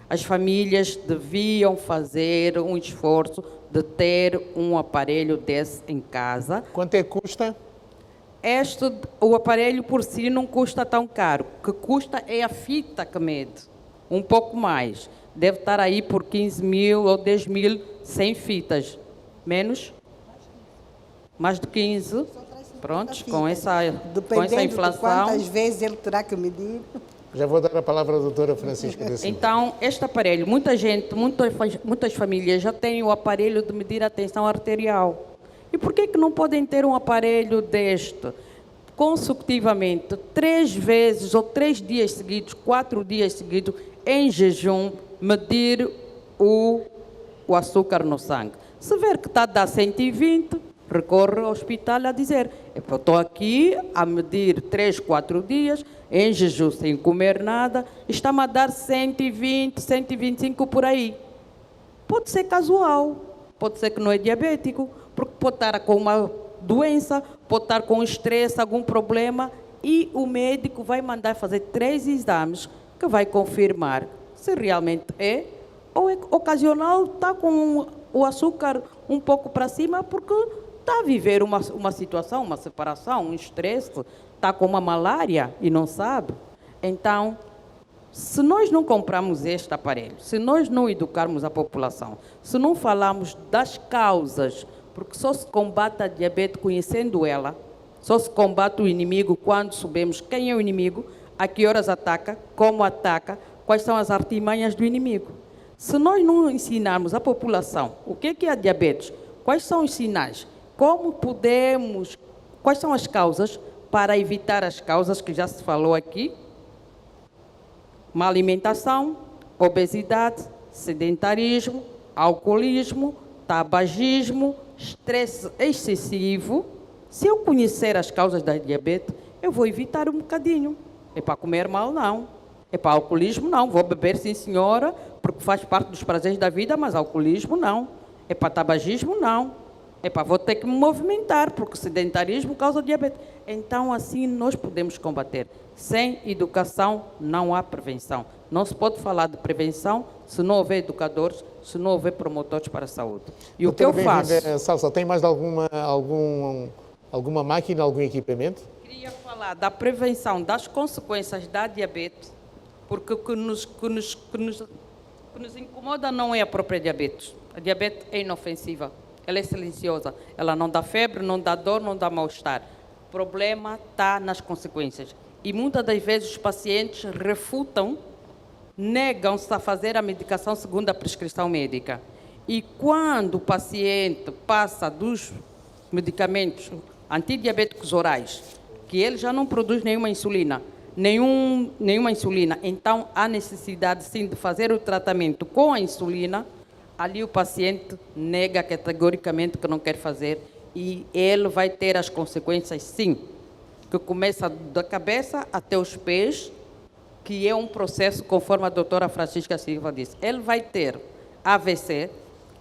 As famílias deviam fazer um esforço de ter um aparelho desse em casa. Quanto é que custa? O aparelho por si não custa tão caro. O que custa é a fita que mede, um pouco mais. deve estar aí por 15 mil ou 10 mil sem fitas. Menos? Mais de 15? Prontos, com essa inflação. De quantas vezes ele terá que medir. Já vou dar a palavra à doutora Francisca da Silva. Então, este aparelho, muitas famílias já têm o aparelho de medir a tensão arterial. E por que não podem ter um aparelho deste? Consecutivamente, 3 vezes ou 3 dias seguidos, 4 dias seguidos, em jejum, medir o açúcar no sangue. Se ver que está a dar 120, recorre ao hospital a dizer: eu estou aqui a medir 3, 4 dias, em jejum, sem comer nada, está-me a dar 120, 125 por aí. Pode ser casual, pode ser que não é diabético, porque pode estar com uma doença, pode estar com estresse, algum problema, e o médico vai mandar fazer 3 exames que vai confirmar se realmente é, ou é ocasional, está com o açúcar um pouco para cima, porque está a viver uma situação, uma separação, um estresse, está com uma malária e não sabe. Então, se nós não comprarmos este aparelho, se nós não educarmos a população, se não falarmos das causas, porque só se combate a diabetes conhecendo ela, só se combate o inimigo quando sabemos quem é o inimigo, a que horas ataca, como ataca, quais são as artimanhas do inimigo. Se nós não ensinarmos a população o que é a diabetes, quais são os sinais, quais são as causas, para evitar as causas que já se falou aqui: má alimentação, obesidade, sedentarismo, alcoolismo, tabagismo, estresse excessivo. Se eu conhecer as causas da diabetes, eu vou evitar um bocadinho. É para comer mal, não. É para alcoolismo, não. Vou beber, sim, senhora, porque faz parte dos prazeres da vida, mas alcoolismo, não. É para tabagismo, não. É para vou ter que me movimentar, porque sedentarismo causa diabetes. Então, assim, nós podemos combater. Sem educação, não há prevenção. Não se pode falar de prevenção se não houver educadores, se não houver promotores para a saúde. E o que eu faço... Salsa, tem mais alguma máquina, algum equipamento? Queria falar da prevenção das consequências da diabetes, porque o que nos incomoda não é a própria diabetes. A diabetes é inofensiva, ela é silenciosa, ela não dá febre, não dá dor, não dá mal-estar. O problema está nas consequências. E muitas das vezes os pacientes refutam, negam-se a fazer a medicação segundo a prescrição médica. E quando o paciente passa dos medicamentos antidiabéticos orais, que ele já não produz nenhuma insulina, então há necessidade sim de fazer o tratamento com a insulina, ali o paciente nega categoricamente que não quer fazer e ele vai ter as consequências sim, que começa da cabeça até os pés, que é um processo conforme a doutora Francisca Silva disse. Ele vai ter AVC,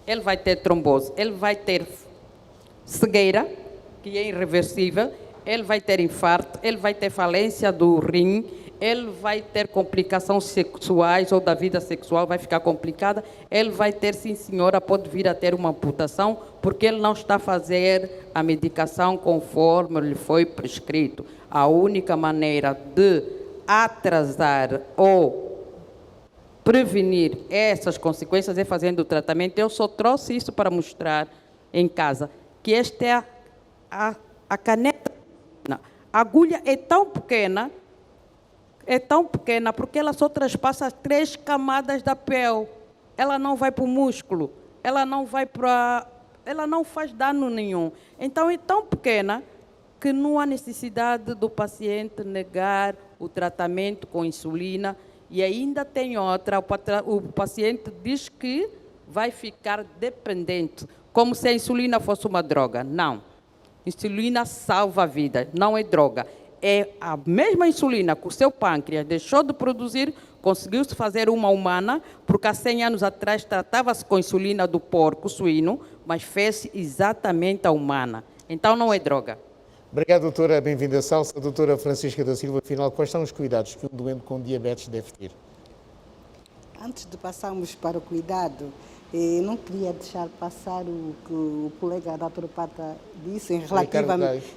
ele vai ter trombose, ele vai ter cegueira, que é irreversível, ele vai ter infarto, ele vai ter falência do rim, ele vai ter complicações sexuais ou da vida sexual, vai ficar complicada, ele vai ter, sim senhora, pode vir a ter uma amputação, porque ele não está a fazer a medicação conforme lhe foi prescrito. A única maneira de atrasar ou prevenir essas consequências é fazendo o tratamento. Eu só trouxe isso para mostrar em casa, que esta é a caneta. A agulha é tão pequena porque ela só transpassa 3 camadas da pele. Ela não vai para o músculo, ela não faz dano nenhum. Então é tão pequena que não há necessidade do paciente negar o tratamento com insulina. E ainda tem outra, o paciente diz que vai ficar dependente, como se a insulina fosse uma droga. Não. Insulina salva a vida, não é droga. É a mesma insulina que o seu pâncreas deixou de produzir, conseguiu-se fazer uma humana, porque há 100 anos atrás tratava-se com insulina do porco suíno, mas fez exatamente a humana. Então não é droga. Obrigado, doutora. Bem-vinda à Salsa. Doutora Francisca da Silva, afinal, quais são os cuidados que um doente com diabetes deve ter? Antes de passarmos para o cuidado, não queria deixar passar o que o colega naturopata disse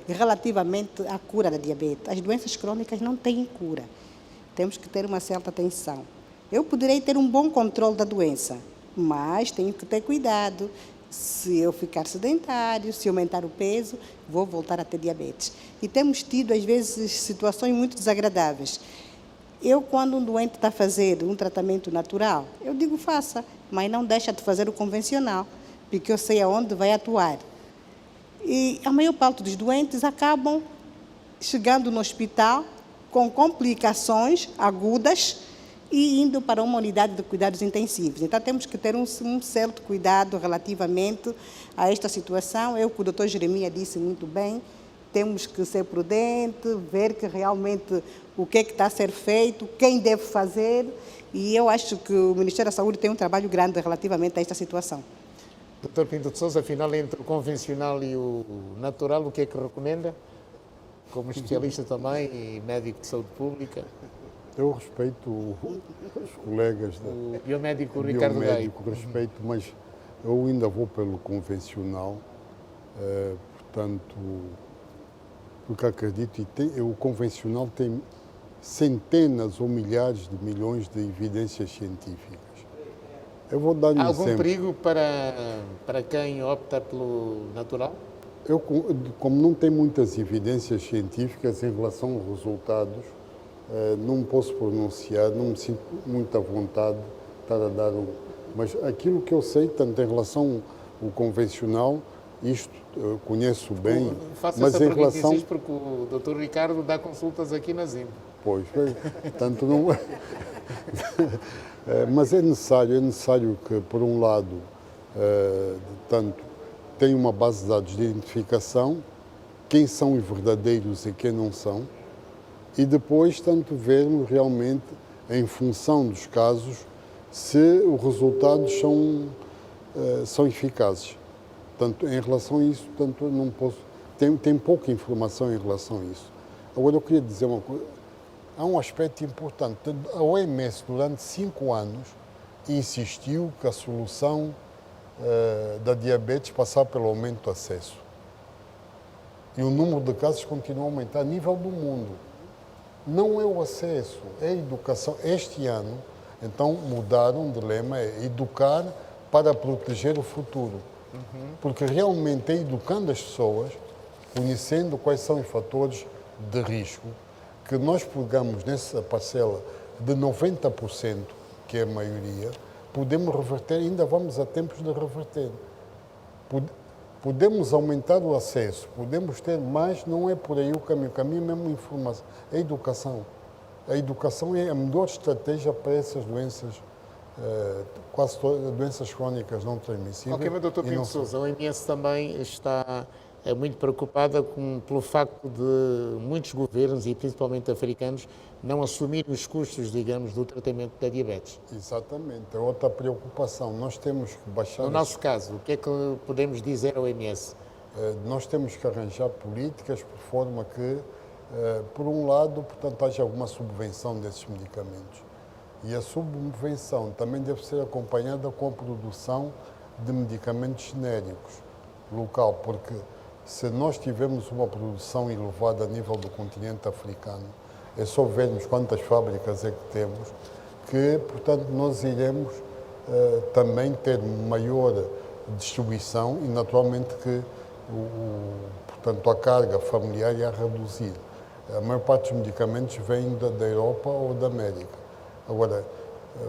relativamente à cura da diabetes. As doenças crônicas não têm cura. Temos que ter uma certa atenção. Eu poderei ter um bom controle da doença, mas tenho que ter cuidado. Se eu ficar sedentário, se aumentar o peso, vou voltar a ter diabetes. E temos tido, às vezes, situações muito desagradáveis. Eu, quando um doente está a fazer um tratamento natural, eu digo faça, mas não deixa de fazer o convencional, porque eu sei aonde vai atuar. E a maior parte dos doentes acabam chegando no hospital com complicações agudas e indo para uma unidade de cuidados intensivos. Então, temos que ter um certo cuidado relativamente a esta situação. É o que o doutor Jeremias disse muito bem, temos que ser prudentes, ver que realmente o que está a ser feito, quem deve fazer, e eu acho que o Ministério da Saúde tem um trabalho grande relativamente a esta situação. Dr. Pinto de Sousa, afinal, entre o convencional e o natural, o que é que recomenda? Como especialista também e médico de saúde pública. Eu respeito os colegas o biomédico Ricardo Gaio. Respeito, mas eu ainda vou pelo convencional, portanto, porque acredito, o convencional tem centenas ou milhares de milhões de evidências científicas. Eu vou dar um Há algum exemplo. perigo para quem opta pelo natural? Eu, como não tem muitas evidências científicas em relação aos resultados, não posso pronunciar, não me sinto muita vontade de estar a dar um... Mas aquilo que eu sei, tanto em relação ao convencional, isto eu conheço bem, Faço mas essa em pergunta, relação... insisto, porque o Dr. Ricardo dá consultas aqui na ZIM. Pois, tanto não... Mas é necessário que, por um lado, tanto tem uma base de dados de identificação, quem são os verdadeiros e quem não são, e depois, tanto vermos realmente, em função dos casos, se os resultados são eficazes. Tanto em relação a isso, tanto não posso... Tem pouca informação em relação a isso. Agora, eu queria dizer uma coisa. Há um aspecto importante. A OMS, durante 5 anos, insistiu que a solução da diabetes passava pelo aumento do acesso. E o número de casos continua a aumentar a nível do mundo. Não é o acesso, é a educação. Este ano, então, mudaram de lema, é educar para proteger o futuro. Porque realmente é educando as pessoas, conhecendo quais são os fatores de risco, que nós pegamos nessa parcela de 90%, que é a maioria, podemos reverter, ainda vamos a tempos de reverter. Podemos aumentar o acesso, podemos ter mais, não é por aí o caminho é mesmo informação, é educação. A educação é a melhor estratégia para essas doenças, quase todas doenças crónicas não transmissíveis. Ok, mas Dr. Pinto de Sousa, a OMS também está muito preocupada pelo facto de muitos governos, e principalmente africanos, não assumirem os custos, digamos, do tratamento da diabetes. Exatamente, é outra preocupação. Nós temos que baixar... No nosso caso, o que é que podemos dizer à OMS? Nós temos que arranjar políticas por forma que, por um lado, portanto, haja alguma subvenção desses medicamentos. E a subvenção também deve ser acompanhada com a produção de medicamentos genéricos local, porque se nós tivermos uma produção elevada a nível do continente africano, é só vermos quantas fábricas é que temos, que, portanto, nós iremos também ter maior distribuição e, naturalmente, que portanto, a carga familiar irá reduzir. A maior parte dos medicamentos vem da Europa ou da América. Agora,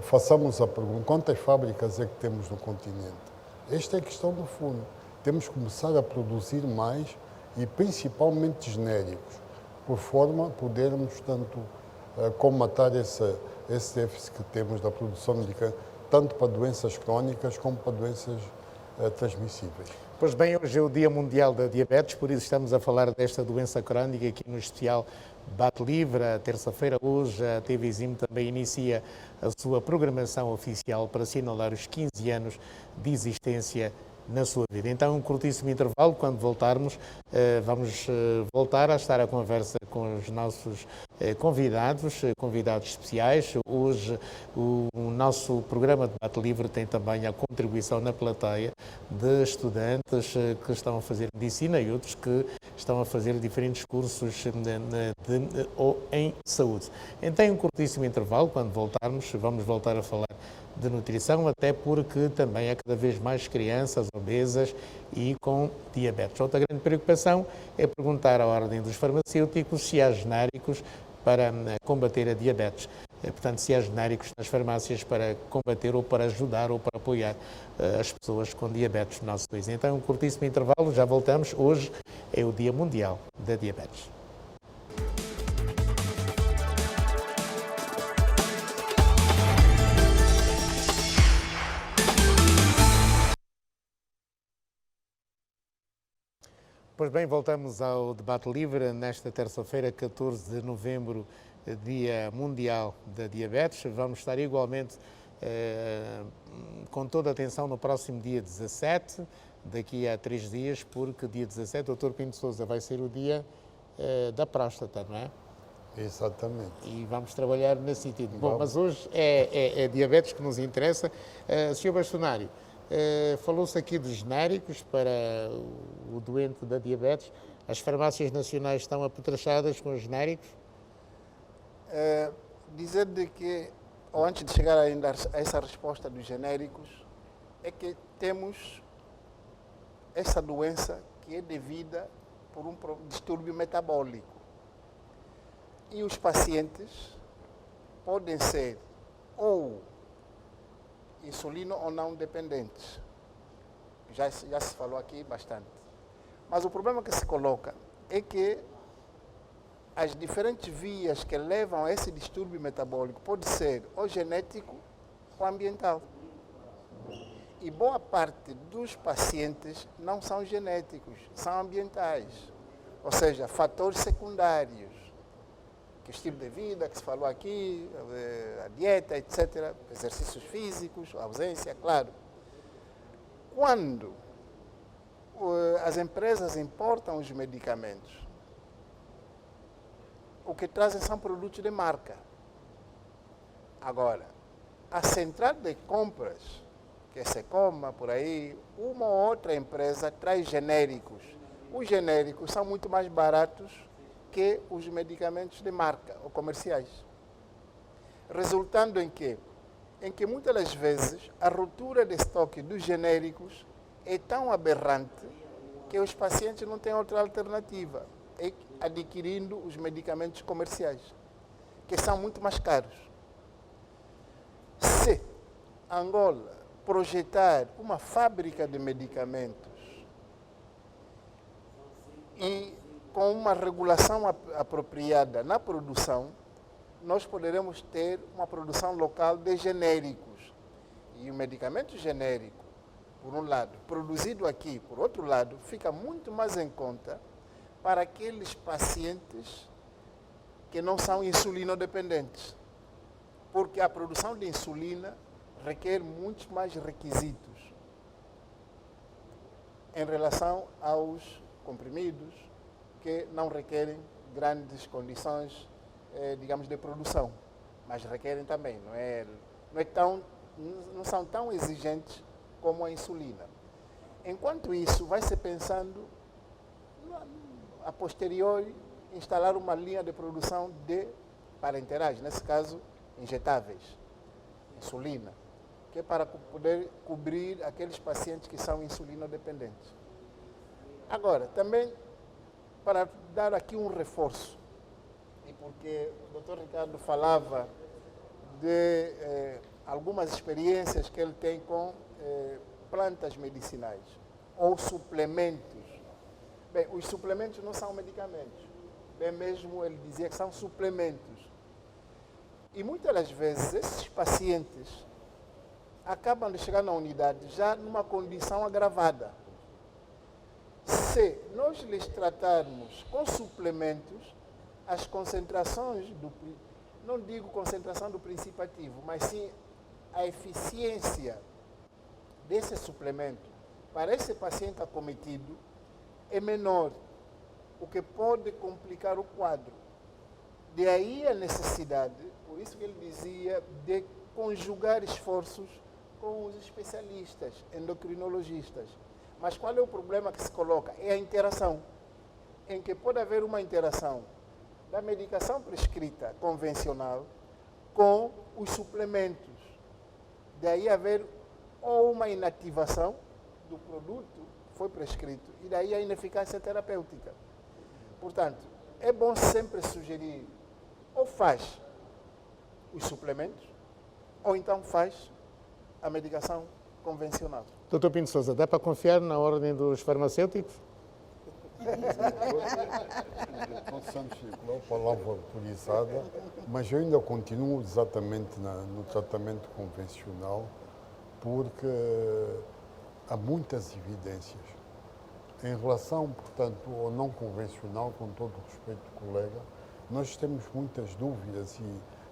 façamos a pergunta, quantas fábricas é que temos no continente? Esta é a questão do fundo. Temos que começar a produzir mais e principalmente genéricos, por forma a podermos tanto combater esse déficit que temos da produção de medicamentos, tanto para doenças crónicas como para doenças transmissíveis. Pois bem, hoje é o Dia Mundial da Diabetes, por isso estamos a falar desta doença crónica aqui no especial Bate Livre. A terça-feira, hoje, a TV ZIM também inicia a sua programação oficial para assinalar os 15 anos de existência na sua vida. Então, um curtíssimo intervalo. Quando voltarmos, vamos voltar a estar à conversa com os nossos convidados especiais. Hoje o nosso programa de debate livre tem também a contribuição na plateia de estudantes que estão a fazer medicina e outros que estão a fazer diferentes cursos em saúde. Então, um curtíssimo intervalo, quando voltarmos, vamos voltar a falar de nutrição, até porque também há cada vez mais crianças obesas e com diabetes. Outra grande preocupação é perguntar à ordem dos farmacêuticos se há genéricos para combater a diabetes. Portanto, se há genéricos nas farmácias para combater ou para ajudar ou para apoiar as pessoas com diabetes no nosso país. Então, um curtíssimo intervalo, já voltamos. Hoje é o Dia Mundial da Diabetes. Pois bem, voltamos ao debate livre nesta terça-feira, 14 de novembro, Dia Mundial da Diabetes. Vamos estar igualmente com toda a atenção no próximo dia 17, daqui a 3 dias, porque dia 17, Dr. Pinto Sousa, vai ser o dia da próstata, não é? Exatamente. E vamos trabalhar nesse sentido. Bom, mas hoje é diabetes que nos interessa. Sr. Bastonário, falou-se aqui de genéricos para o doente da diabetes. As farmácias nacionais estão apetrechadas com os genéricos? Dizer de que, ou antes de chegar ainda a essa resposta dos genéricos, é que temos essa doença que é devida por um distúrbio metabólico. E os pacientes podem ser ou insulino ou não dependentes. Já se falou aqui bastante. Mas o problema que se coloca é que as diferentes vias que levam a esse distúrbio metabólico pode ser ou genético ou ambiental. E boa parte dos pacientes não são genéticos, são ambientais. Ou seja, fatores secundários, que o estilo de vida que se falou aqui, a dieta, etc., exercícios físicos, a ausência, claro. Quando as empresas importam os medicamentos, o que trazem são produtos de marca. Agora, a central de compras, que é Secoma, por aí, uma ou outra empresa traz genéricos. Os genéricos são muito mais baratos que os medicamentos de marca ou comerciais. Resultando em que muitas das vezes a ruptura de estoque dos genéricos é tão aberrante que os pacientes não têm outra alternativa, é adquirindo os medicamentos comerciais, que são muito mais caros. Se Angola projetar uma fábrica de medicamentos e com uma regulação apropriada na produção, nós poderemos ter uma produção local de genéricos. E o medicamento genérico, por um lado, produzido aqui, por outro lado, fica muito mais em conta para aqueles pacientes que não são insulinodependentes. Porque a produção de insulina requer muitos mais requisitos em relação aos comprimidos, que não requerem grandes condições, digamos, de produção, mas requerem também, não são tão exigentes como a insulina. Enquanto isso, vai se pensando, a posteriori, instalar uma linha de produção de parenterais, nesse caso, injetáveis, insulina, que é para poder cobrir aqueles pacientes que são insulinodependentes. Agora, também, para dar aqui um reforço, e porque o Dr. Ricardo falava de algumas experiências que ele tem com plantas medicinais ou suplementos. Bem, os suplementos não são medicamentos. Bem mesmo ele dizia que são suplementos. E muitas das vezes esses pacientes acabam de chegar na unidade já numa condição agravada. Se nós lhes tratarmos com suplementos, as concentrações não digo concentração do princípio ativo, mas sim a eficiência desse suplemento para esse paciente acometido é menor, o que pode complicar o quadro. De aí a necessidade, por isso que ele dizia, de conjugar esforços com os especialistas, endocrinologistas. Mas qual é o problema que se coloca? É a interação, em que pode haver uma interação da medicação prescrita convencional com os suplementos. Daí haver ou uma inativação do produto que foi prescrito e daí a ineficácia terapêutica. Portanto, é bom sempre sugerir ou faz os suplementos ou então faz a medicação convencional. Doutor Pinto Sousa, dá para confiar na ordem dos farmacêuticos? Santos é a palavra autorizada, mas eu ainda continuo exatamente no tratamento convencional, porque há muitas evidências. Em relação, portanto, ao não convencional, com todo o respeito, colega, nós temos muitas dúvidas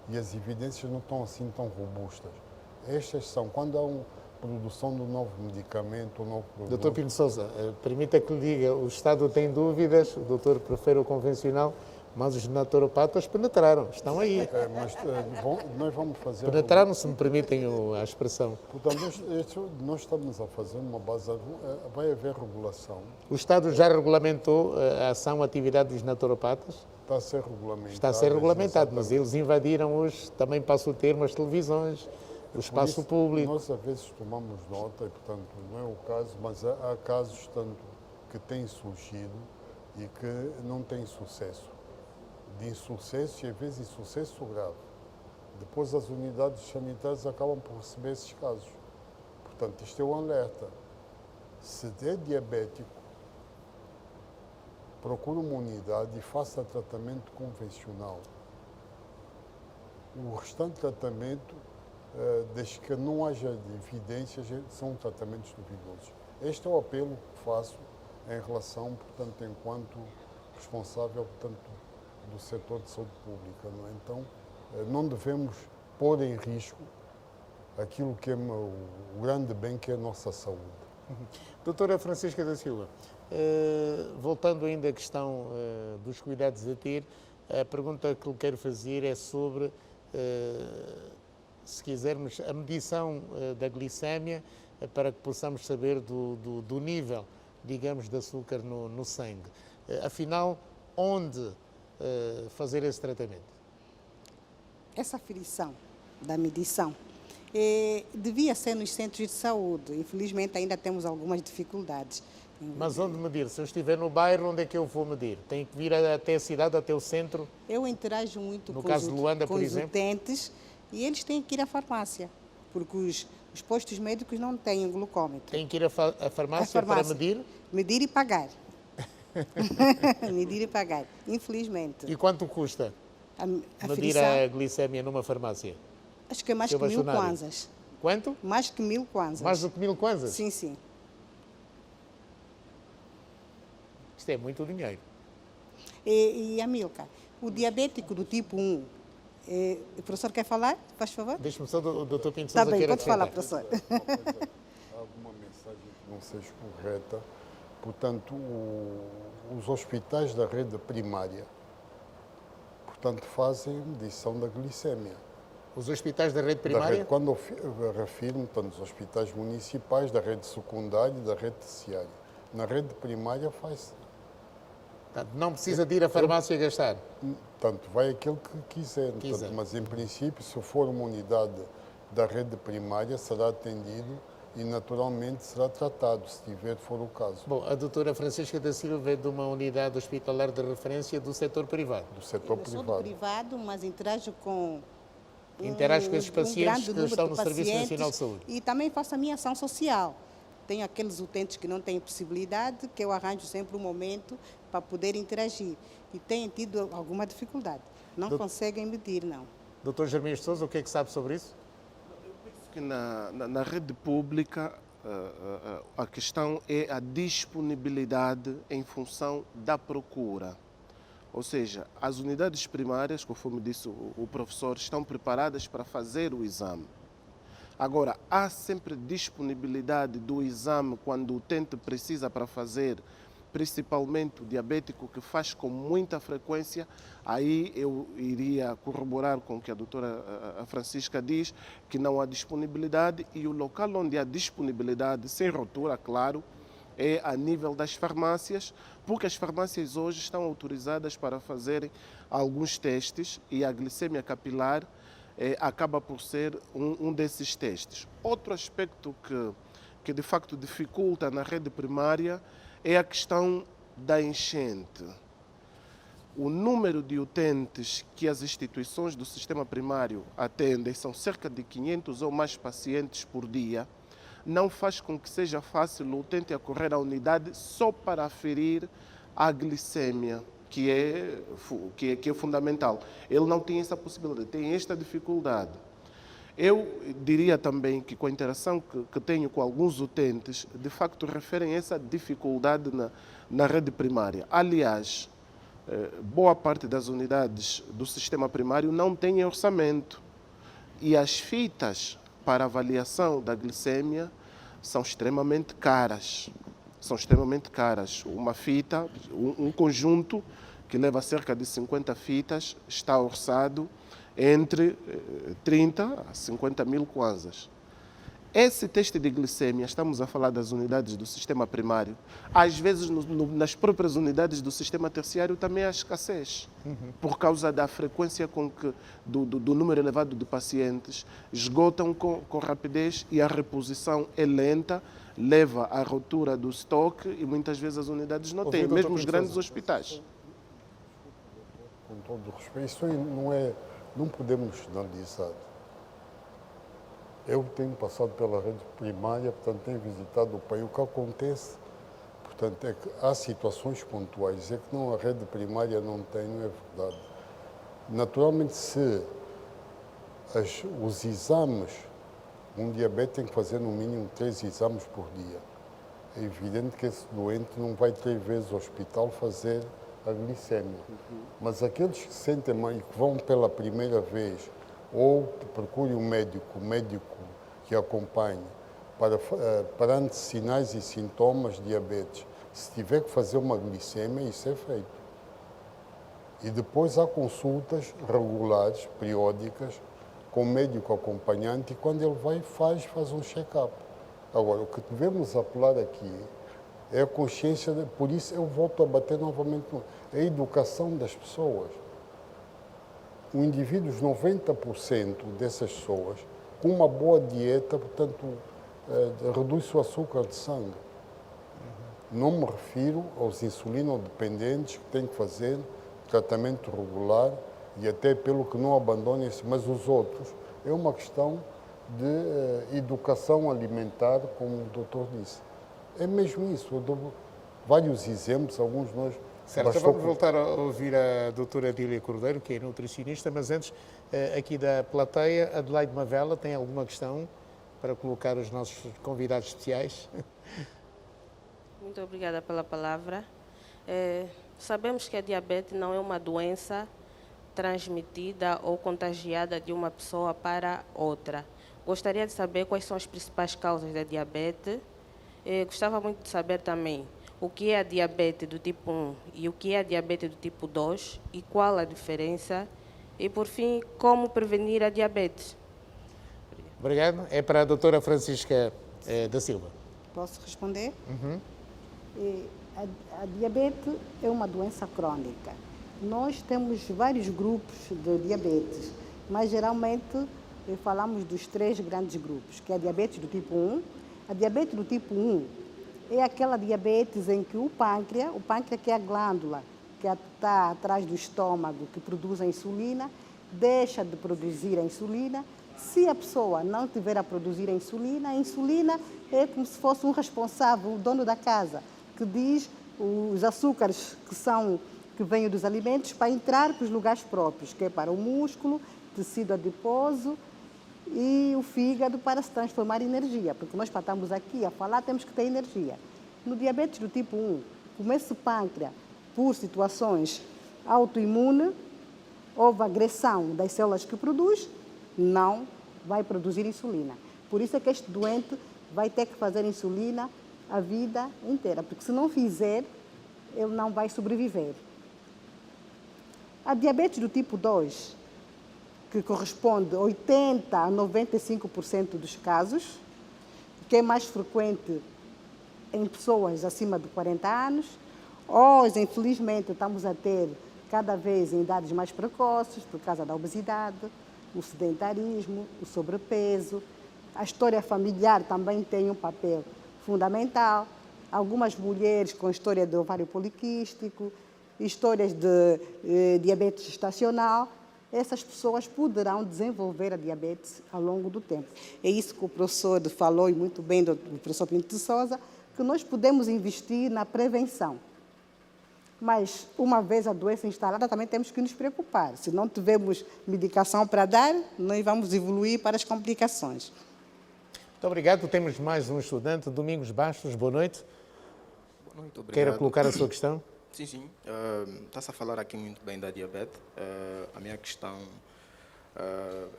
e as evidências não estão assim tão robustas. Estas são, quando há uma produção de um novo medicamento, um novo produto... Doutor Pinto Sousa, permita que lhe diga, o Estado tem dúvidas, o doutor prefere o convencional, mas os naturopatas penetraram, estão aí. Mas nós vamos fazer... Penetraram, se me permitem a expressão. Portanto, nós estamos a fazer uma base... Vai haver regulação. O Estado já regulamentou a ação, a atividade dos naturopatas? Está a ser regulamentado. Está a ser regulamentado, mas eles invadiram hoje, também passo o termo, as televisões, o espaço público. Nós, às vezes, tomamos nota, e, portanto, não é o caso, mas há casos, tanto, que têm surgido e que não têm sucesso. De insucesso e, às vezes, insucesso grave. Depois, as unidades sanitárias acabam por receber esses casos. Portanto, isto é um alerta. Se é diabético, procure uma unidade e faça tratamento convencional. O restante tratamento, desde que não haja evidências, são tratamentos duvidosos. Este é o apelo que faço em relação, portanto, enquanto responsável, portanto, do setor de saúde pública. Não é? Então, não devemos pôr em risco aquilo que é o grande bem que é a nossa saúde. Doutora Francisca da Silva, voltando ainda à questão dos cuidados a ter, a pergunta que lhe quero fazer é sobre, se quisermos, a medição da glicémia para que possamos saber do nível, digamos, de açúcar no sangue. Afinal, onde fazer esse tratamento? Essa aferição da medição devia ser nos centros de saúde. Infelizmente, ainda temos algumas dificuldades. Mas onde medir? Se eu estiver no bairro, onde é que eu vou medir? Tenho que vir até a cidade, até o centro? Eu interajo muito no com, caso de Luanda, com por os exemplo? utentes e eles têm que ir à farmácia, porque os postos médicos não têm glucômetro. Tem que ir à farmácia para medir? Medir e pagar. Medir e pagar, infelizmente. E quanto custa medir a glicémia numa farmácia? Acho que é mais que 1000 kwanzas. Quanto? Mais que 1000 kwanzas. Mais do que 1000 kwanzas? Sim, sim. Isto é muito dinheiro. E Amilcar, o diabético do tipo 1, o professor quer falar? Faz favor? Deixa-me só, o doutor Pinto Sousa querer acrescentar. Pode falar, professor. Há alguma mensagem que não seja correta. Portanto, os hospitais da rede primária, portanto, fazem medição da glicémia. Os hospitais da rede primária? Quando eu refiro, portanto, os hospitais municipais, da rede secundária e da rede terciária. Na rede primária faz-se. Não precisa de ir à farmácia gastar? Portanto, vai aquele que quiser. Portanto, mas, em princípio, se for uma unidade da rede primária, será atendido e, naturalmente, será tratado, se for o caso. Bom, a doutora Francisca da Silva é de uma unidade hospitalar de referência do setor privado. Do setor privado. Eu sou do privado, mas interajo com... Interage com esses pacientes que estão no Serviço Nacional de Saúde. E também faço a minha ação social. Tenho aqueles utentes que não têm possibilidade, que eu arranjo sempre um momento para poder interagir. E têm tido alguma dificuldade. Não conseguem medir, não. Doutor Germino Sousa, o que é que sabe sobre isso? Eu penso que na rede pública a questão é a disponibilidade em função da procura. Ou seja, as unidades primárias, conforme disse o professor, estão preparadas para fazer o exame. Agora, há sempre disponibilidade do exame quando o utente precisa para fazer principalmente o diabético que faz com muita frequência, aí eu iria corroborar com o que a doutora Francisca diz, que não há disponibilidade, e o local onde há disponibilidade, sem rotura, claro, é a nível das farmácias, porque as farmácias hoje estão autorizadas para fazerem alguns testes e a glicemia capilar acaba por ser um desses testes. Outro aspecto que de facto dificulta na rede primária é a questão da enchente. O número de utentes que as instituições do sistema primário atendem, são cerca de 500 ou mais pacientes por dia, não faz com que seja fácil o utente acorrer à unidade só para aferir a glicemia, que é fundamental. Ele não tem essa possibilidade, tem esta dificuldade. Eu diria também que com a interação que tenho com alguns utentes, de facto referem essa dificuldade na rede primária. Aliás, boa parte das unidades do sistema primário não tem orçamento e as fitas para avaliação da glicemia são extremamente caras. São extremamente caras. Uma fita, um conjunto que leva cerca de 50 fitas, está orçado entre 30 a 50 mil kwanzas. Esse teste de glicemia, estamos a falar das unidades do sistema primário, às vezes nas próprias unidades do sistema terciário também há escassez, por causa da frequência com que, do número elevado de pacientes, esgotam com rapidez e a reposição é lenta, leva à ruptura do estoque e muitas vezes as unidades não têm, mesmo os grandes hospitais. Com todo o respeito, isso não podemos generalizar. Eu tenho passado pela rede primária, portanto, tenho visitado o país. O que acontece, portanto, é que há situações pontuais. É que não, a rede primária não tem, não é verdade. Naturalmente, se os exames, um diabético tem que fazer no mínimo 3 exames por dia. É evidente que esse doente não vai 3 vezes ao hospital fazer a glicemia. Mas aqueles que sentem mal e que vão pela primeira vez, ou procure o médico que acompanhe, perante sinais e sintomas de diabetes. Se tiver que fazer uma glicemia, isso é feito. E depois há consultas regulares, periódicas, com o médico acompanhante, e quando ele vai, faz um check-up. Agora, o que devemos apelar aqui é a consciência, por isso eu volto a bater novamente, a educação das pessoas. O indivíduo, 90% dessas pessoas, com uma boa dieta, portanto, reduz o açúcar de sangue. Não me refiro aos insulinodependentes que têm que fazer tratamento regular e até pelo que não abandonem, mas os outros. É uma questão de educação alimentar, como o doutor disse. É mesmo isso. Eu dou vários exemplos, alguns de nós... Certo, vamos voltar a ouvir a doutora Adília Cordeiro, que é nutricionista, mas antes, aqui da plateia, Adelaide Mavela, tem alguma questão para colocar os nossos convidados especiais? Muito obrigada pela palavra. Sabemos que a diabetes não é uma doença transmitida ou contagiada de uma pessoa para outra. Gostaria de saber quais são as principais causas da diabetes. Gostava muito de saber também o que é a diabetes do tipo 1 e o que é a diabetes do tipo 2 e qual a diferença. E, por fim, como prevenir a diabetes. Obrigado. É para a doutora Francisca da Silva. Posso responder? A diabetes é uma doença crônica. Nós temos vários grupos de diabetes, mas geralmente falamos dos 3 grandes grupos, que é a diabetes do tipo 1. A diabetes do tipo 1 é aquela diabetes em que o pâncreas que é a glândula que está atrás do estômago, que produz a insulina, deixa de produzir a insulina. Se a pessoa não tiver a produzir a insulina é como se fosse um responsável, o dono da casa, que diz os açúcares que vêm dos alimentos para entrar para os lugares próprios, que é para o músculo, tecido adiposo e o fígado para se transformar em energia, porque nós para estarmos aqui a falar temos que ter energia. No diabetes do tipo 1, como esse pâncreas, por situações autoimunes, houve agressão das células que produz, não vai produzir insulina. Por isso é que este doente vai ter que fazer insulina a vida inteira, porque se não fizer, ele não vai sobreviver. A diabetes do tipo 2, que corresponde a 80% a 95% dos casos, que é mais frequente em pessoas acima de 40 anos. Hoje, infelizmente, estamos a ter cada vez em idades mais precoces por causa da obesidade, o sedentarismo, o sobrepeso. A história familiar também tem um papel fundamental. Algumas mulheres com história de ovário poliquístico, histórias de diabetes gestacional, essas pessoas poderão desenvolver a diabetes ao longo do tempo. É isso que o professor falou, e muito bem, do professor Pinto de Sousa, que nós podemos investir na prevenção. Mas, uma vez a doença instalada, também temos que nos preocupar. Se não tivermos medicação para dar, nós vamos evoluir para as complicações. Muito obrigado. Temos mais um estudante, Domingos Bastos. Boa noite. Boa noite, obrigado. Queira colocar a sua questão? Sim. Está-se a falar aqui muito bem da diabetes. A minha questão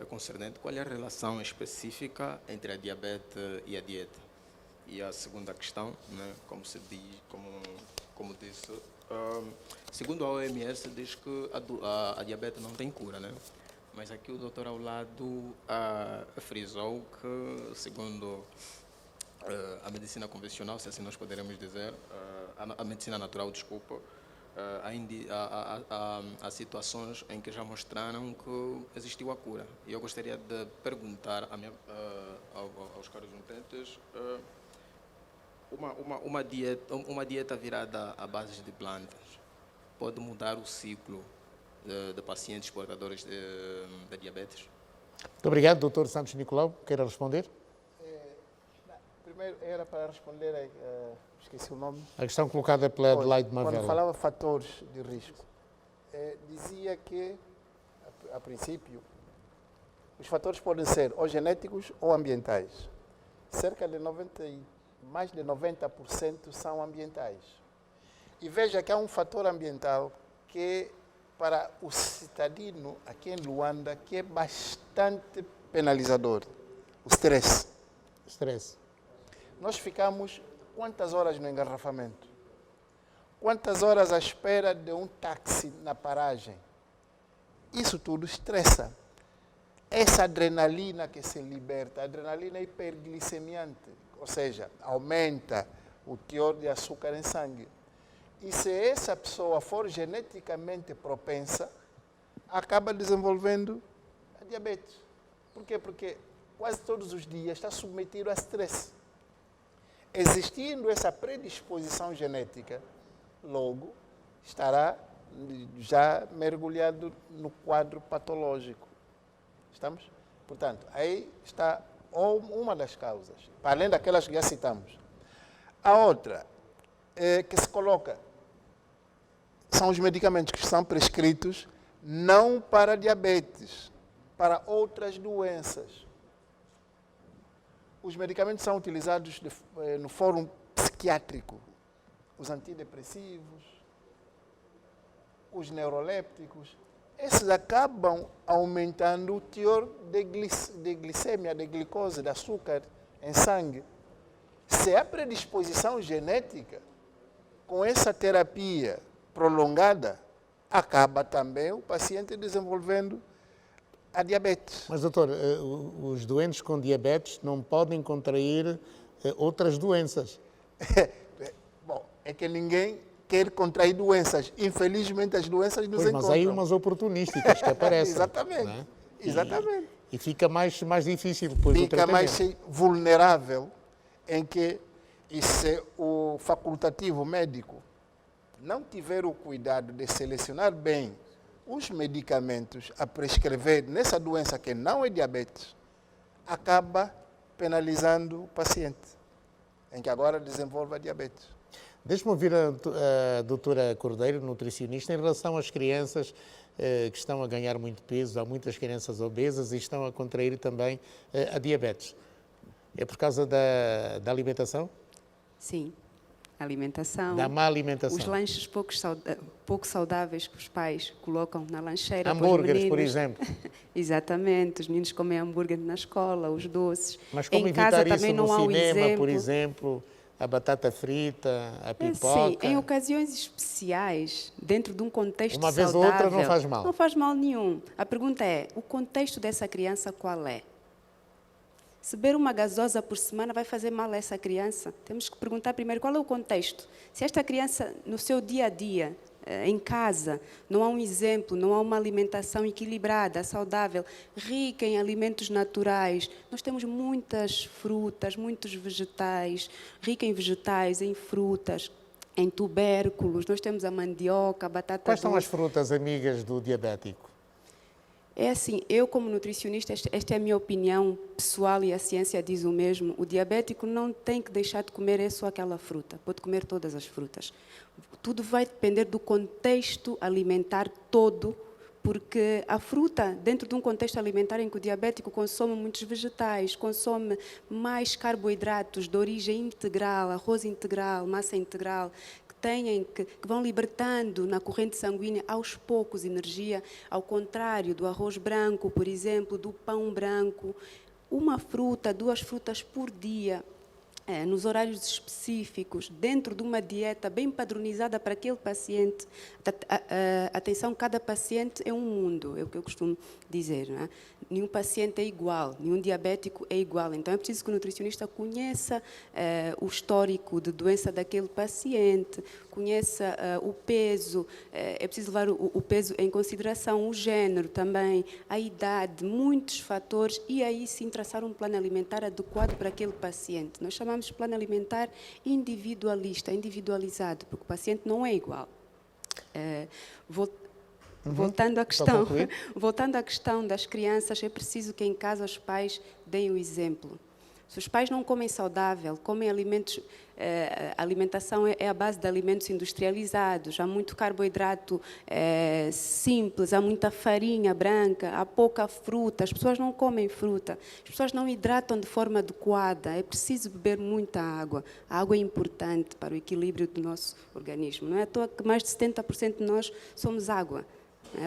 é concernente qual é a relação específica entre a diabetes e a dieta. E a segunda questão, né, como disse, segundo a OMS, diz que a diabetes não tem cura, né? Mas aqui o doutor ao lado frisou que, segundo a medicina convencional, se assim nós poderemos dizer, a medicina natural, desculpa, há situações em que já mostraram que existiu a cura. E eu gostaria de perguntar aos caros utentes, uma dieta virada à base de plantas pode mudar o ciclo de pacientes portadores de diabetes? Muito obrigado, doutor Santos Nicolau. Queira responder? Primeiro era para responder, esqueci o nome. A questão colocada pela Adelaide Mavela. Quando falava fatores de risco, dizia que, a princípio, os fatores podem ser ou genéticos ou ambientais. Cerca de mais de 90% são ambientais. E veja que há um fator ambiental que, para o cidadino aqui em Luanda, que é bastante penalizador: o stress. Nós ficamos quantas horas no engarrafamento? Quantas horas à espera de um táxi na paragem? Isso tudo estressa. Essa adrenalina que se liberta, a adrenalina é hiperglicemiante, ou seja, aumenta o teor de açúcar em sangue. E se essa pessoa for geneticamente propensa, acaba desenvolvendo a diabetes. Por quê? Porque quase todos os dias está submetido a estresse. Existindo essa predisposição genética, logo estará já mergulhado no quadro patológico. Estamos? Portanto, aí está uma das causas, para além daquelas que já citamos. A outra que se coloca são os medicamentos que são prescritos não para diabetes, para outras doenças. Os medicamentos são utilizados no fórum psiquiátrico, os antidepressivos, os neurolépticos. Esses acabam aumentando o teor de glicemia, de glicose, de açúcar em sangue. Se há predisposição genética, com essa terapia prolongada, acaba também o paciente desenvolvendo a diabetes. Mas, doutor, os doentes com diabetes não podem contrair outras doenças? Bom, é que ninguém quer contrair doenças. Infelizmente, as doenças nos encontram. Mas há aí umas oportunísticas que aparecem. Exatamente. Não é? Exatamente. E fica mais difícil depois do tratamento. Fica mais vulnerável, em que, e se o facultativo médico não tiver o cuidado de selecionar bem os medicamentos a prescrever nessa doença que não é diabetes, acaba penalizando o paciente, em que agora desenvolve a diabetes. Deixe-me ouvir a doutora Cordeiro, nutricionista, em relação às crianças que estão a ganhar muito peso. Há muitas crianças obesas e estão a contrair também a diabetes. É por causa da alimentação? Sim. Alimentação. Da má alimentação. Os lanches pouco saudáveis que os pais colocam na lancheira. Hambúrgueres, por exemplo. Exatamente. Os meninos comem hambúrguer na escola, os doces. Mas como em evitar casa isso também no não há cinema, exemplo. por exemplo, a batata frita, a pipoca? Sim, em ocasiões especiais, dentro de um contexto Uma vez saudável, ou outra não faz mal. Não faz mal nenhum. A pergunta é, o contexto dessa criança qual é? Se beber uma gasosa por semana vai fazer mal a essa criança? Temos que perguntar primeiro qual é o contexto. Se esta criança, no seu dia a dia, em casa, não há um exemplo, não há uma alimentação equilibrada, saudável, rica em alimentos naturais. Nós temos muitas frutas, muitos vegetais, rica em vegetais, em frutas, em tubérculos. Nós temos a mandioca, a batata Quais são as doce. frutas amigas do diabético? É assim, eu como nutricionista, esta é a minha opinião pessoal e a ciência diz o mesmo. O diabético não tem que deixar de comer só aquela fruta, pode comer todas as frutas. Tudo vai depender do contexto alimentar todo, porque a fruta, dentro de um contexto alimentar em que o diabético consome muitos vegetais, consome mais carboidratos de origem integral, arroz integral, massa integral, que vão libertando na corrente sanguínea aos poucos energia, ao contrário do arroz branco, por exemplo, do pão branco. Uma fruta, 2 frutas por dia, nos horários específicos, dentro de uma dieta bem padronizada para aquele paciente. Atenção, cada paciente é um mundo, é o que eu costumo dizer, não é? Nenhum paciente é igual, nenhum diabético é igual. Então, é preciso que o nutricionista conheça o histórico de doença daquele paciente, conheça o peso, é preciso levar o peso em consideração, o género também, a idade, muitos fatores, e aí sim traçar um plano alimentar adequado para aquele paciente. Nós chamamos de plano alimentar individualista, individualizado, porque o paciente não é igual. Voltando à questão das crianças, é preciso que em casa os pais deem o exemplo. Se os pais não comem saudável, comem alimentos, a alimentação é a base de alimentos industrializados, há muito carboidrato simples, há muita farinha branca, há pouca fruta, as pessoas não comem fruta, as pessoas não hidratam de forma adequada, é preciso beber muita água. A água é importante para o equilíbrio do nosso organismo. Não é à toa que mais de 70% de nós somos água.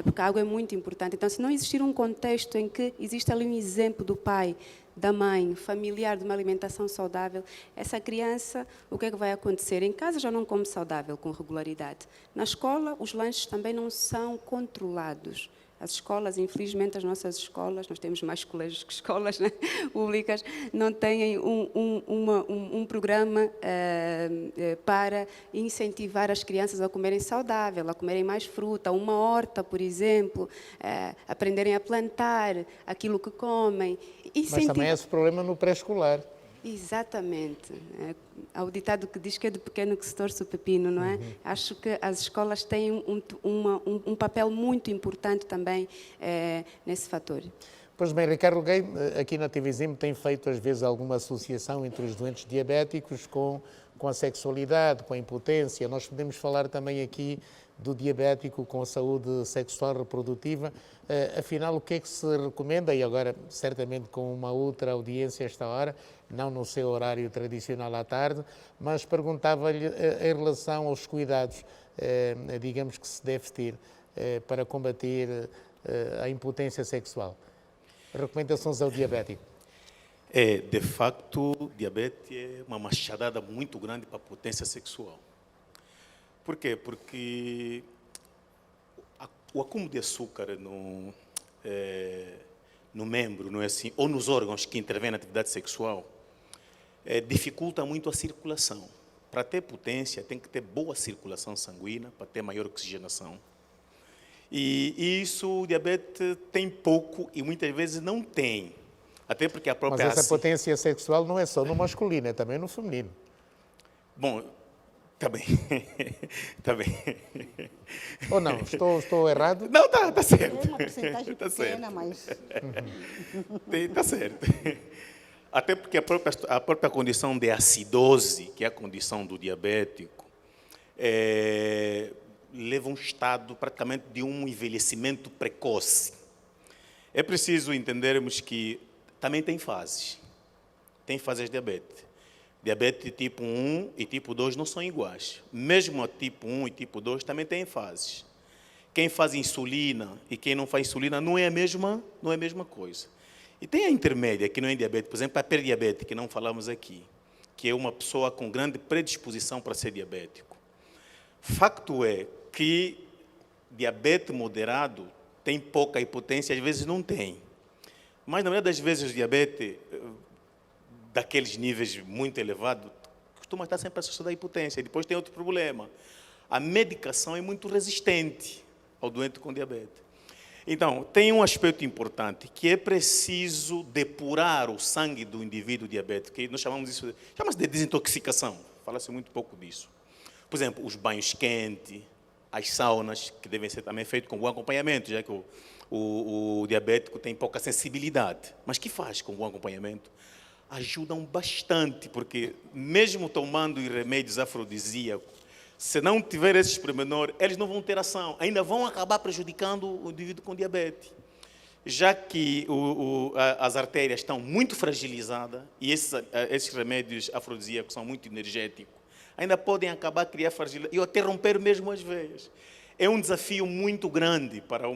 Porque a água é muito importante. Então, se não existir um contexto em que existe ali um exemplo do pai, da mãe, familiar, de uma alimentação saudável, essa criança, o que é que vai acontecer? Em casa já não come saudável com regularidade. Na escola, os lanches também não são controlados. As escolas, infelizmente, as nossas escolas, nós temos mais colégios que escolas, né, públicas, não têm um programa para incentivar as crianças a comerem saudável, a comerem mais fruta, uma horta, por exemplo, aprenderem a plantar aquilo que comem. Mas também há esse problema no pré-escolar. Exatamente. Há o ditado que diz que é de pequeno que se torce o pepino, não é? Acho que as escolas têm um papel muito importante também nesse fator. Pois bem, Ricardo Gay, aqui na TVZIM tem feito às vezes alguma associação entre os doentes diabéticos com a sexualidade, com a impotência. Nós podemos falar também aqui do diabético com a saúde sexual reprodutiva. Afinal, o que é que se recomenda? E agora, certamente com uma outra audiência esta hora, não no seu horário tradicional à tarde, mas perguntava-lhe em relação aos cuidados, digamos, que se deve ter para combater a impotência sexual. Recomendações ao diabético. De facto, diabetes é uma machadada muito grande para a potência sexual. Por quê? Porque o acúmulo de açúcar no membro, não é assim, ou nos órgãos que intervêm na atividade sexual, dificulta muito a circulação. Para ter potência, tem que ter boa circulação sanguínea, para ter maior oxigenação. E isso o diabetes tem pouco e muitas vezes não tem. Até porque a própria... Mas essa potência sexual não é só no masculino, é também no feminino. Bom, está bem. Está bem. Ou não? Estou errado? Não, está certo. É uma porcentagem Tá pequena, certo. mas... Está certo. Até porque a própria condição de acidose, que é a condição do diabético, leva a um estado praticamente de um envelhecimento precoce. É preciso entendermos que também tem fases. Tem fases de diabetes. Diabetes tipo 1 e tipo 2 não são iguais. Mesmo a tipo 1 e tipo 2 também tem fases. Quem faz insulina e quem não faz insulina não é a mesma coisa. E tem a intermédia, que não é diabetes, por exemplo, a pré-diabetes, que não falamos aqui, que é uma pessoa com grande predisposição para ser diabético. Facto é que diabetes moderado tem pouca hipotensão, às vezes não tem. Mas, na maioria das vezes, o diabetes, daqueles níveis muito elevados, costuma estar sempre associado à hipotensão. E depois tem outro problema. A medicação é muito resistente ao doente com diabetes. Então, tem um aspecto importante, que é preciso depurar o sangue do indivíduo diabético, que nós chamamos isso, chama-se de desintoxicação. Fala-se muito pouco disso. Por exemplo, os banhos quentes, as saunas, que devem ser também feitos com bom acompanhamento, já que o diabético tem pouca sensibilidade. Mas que faz com bom acompanhamento? Ajudam bastante, porque mesmo tomando remédios afrodisíacos, se não tiver esses pormenores, eles não vão ter ação, ainda vão acabar prejudicando o indivíduo com diabetes. Já que as artérias estão muito fragilizadas e esses remédios afrodisíacos são muito energéticos, ainda podem acabar criando fragilidade e até romper mesmo as veias. É um desafio muito grande para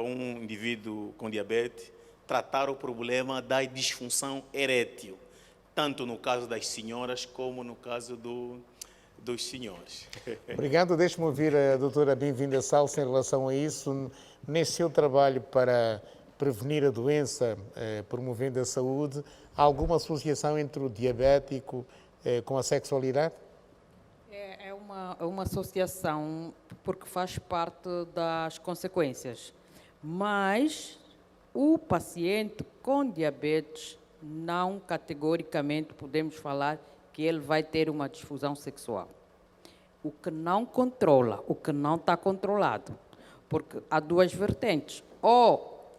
um indivíduo com diabetes tratar o problema da disfunção erétil, tanto no caso das senhoras como no caso dos senhores. Obrigado. Deixe-me ouvir a doutora Bem-vinda Salsa em relação a isso. Nesse seu trabalho para prevenir a doença, promovendo a saúde, há alguma associação entre o diabético com a sexualidade? É uma associação, porque faz parte das consequências. Mas o paciente com diabetes, não categoricamente podemos falar que ele vai ter uma disfunção sexual. O que não controla, o que não está controlado. Porque há duas vertentes. Ou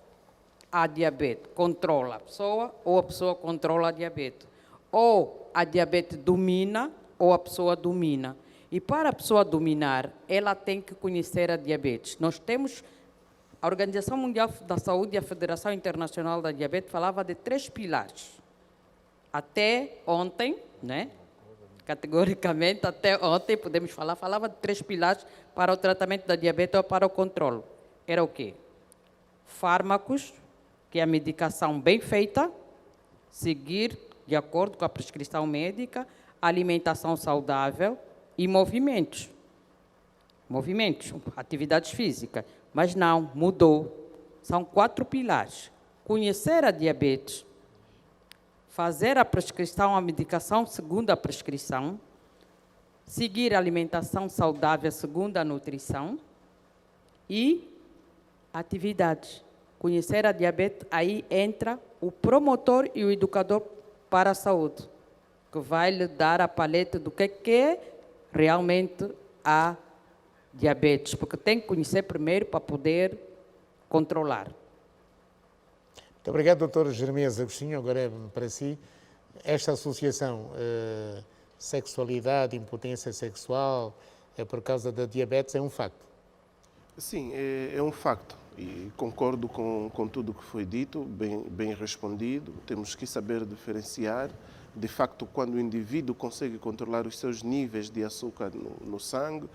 a diabetes controla a pessoa, ou a pessoa controla a diabetes. Ou a diabetes domina, ou a pessoa domina. E para a pessoa dominar, ela tem que conhecer a diabetes. Nós temos, a Organização Mundial da Saúde e a Federação Internacional da Diabetes falava de 3 pilares. Até ontem, né? Categoricamente, até ontem, podemos falar, falava de 3 pilares para o tratamento da diabetes ou para o controle. Era o quê? Fármacos, que é a medicação bem feita, seguir de acordo com a prescrição médica, alimentação saudável e movimentos. Movimentos, atividades físicas. Mas não, mudou. São 4 pilares. Conhecer a diabetes, fazer a prescrição, a medicação segundo a prescrição, seguir a alimentação saudável segundo a nutrição e atividades. Conhecer a diabetes, aí entra o promotor e o educador para a saúde, que vai lhe dar a paleta do que é realmente a diabetes, porque tem que conhecer primeiro para poder controlar. Muito obrigado, doutor Jeremias Agostinho. Agora é para si. Esta associação sexualidade, impotência sexual, por causa da diabetes, é um facto? Sim, é um facto. E concordo com tudo o que foi dito, bem respondido. Temos que saber diferenciar. De facto, quando o indivíduo consegue controlar os seus níveis de açúcar no sangue,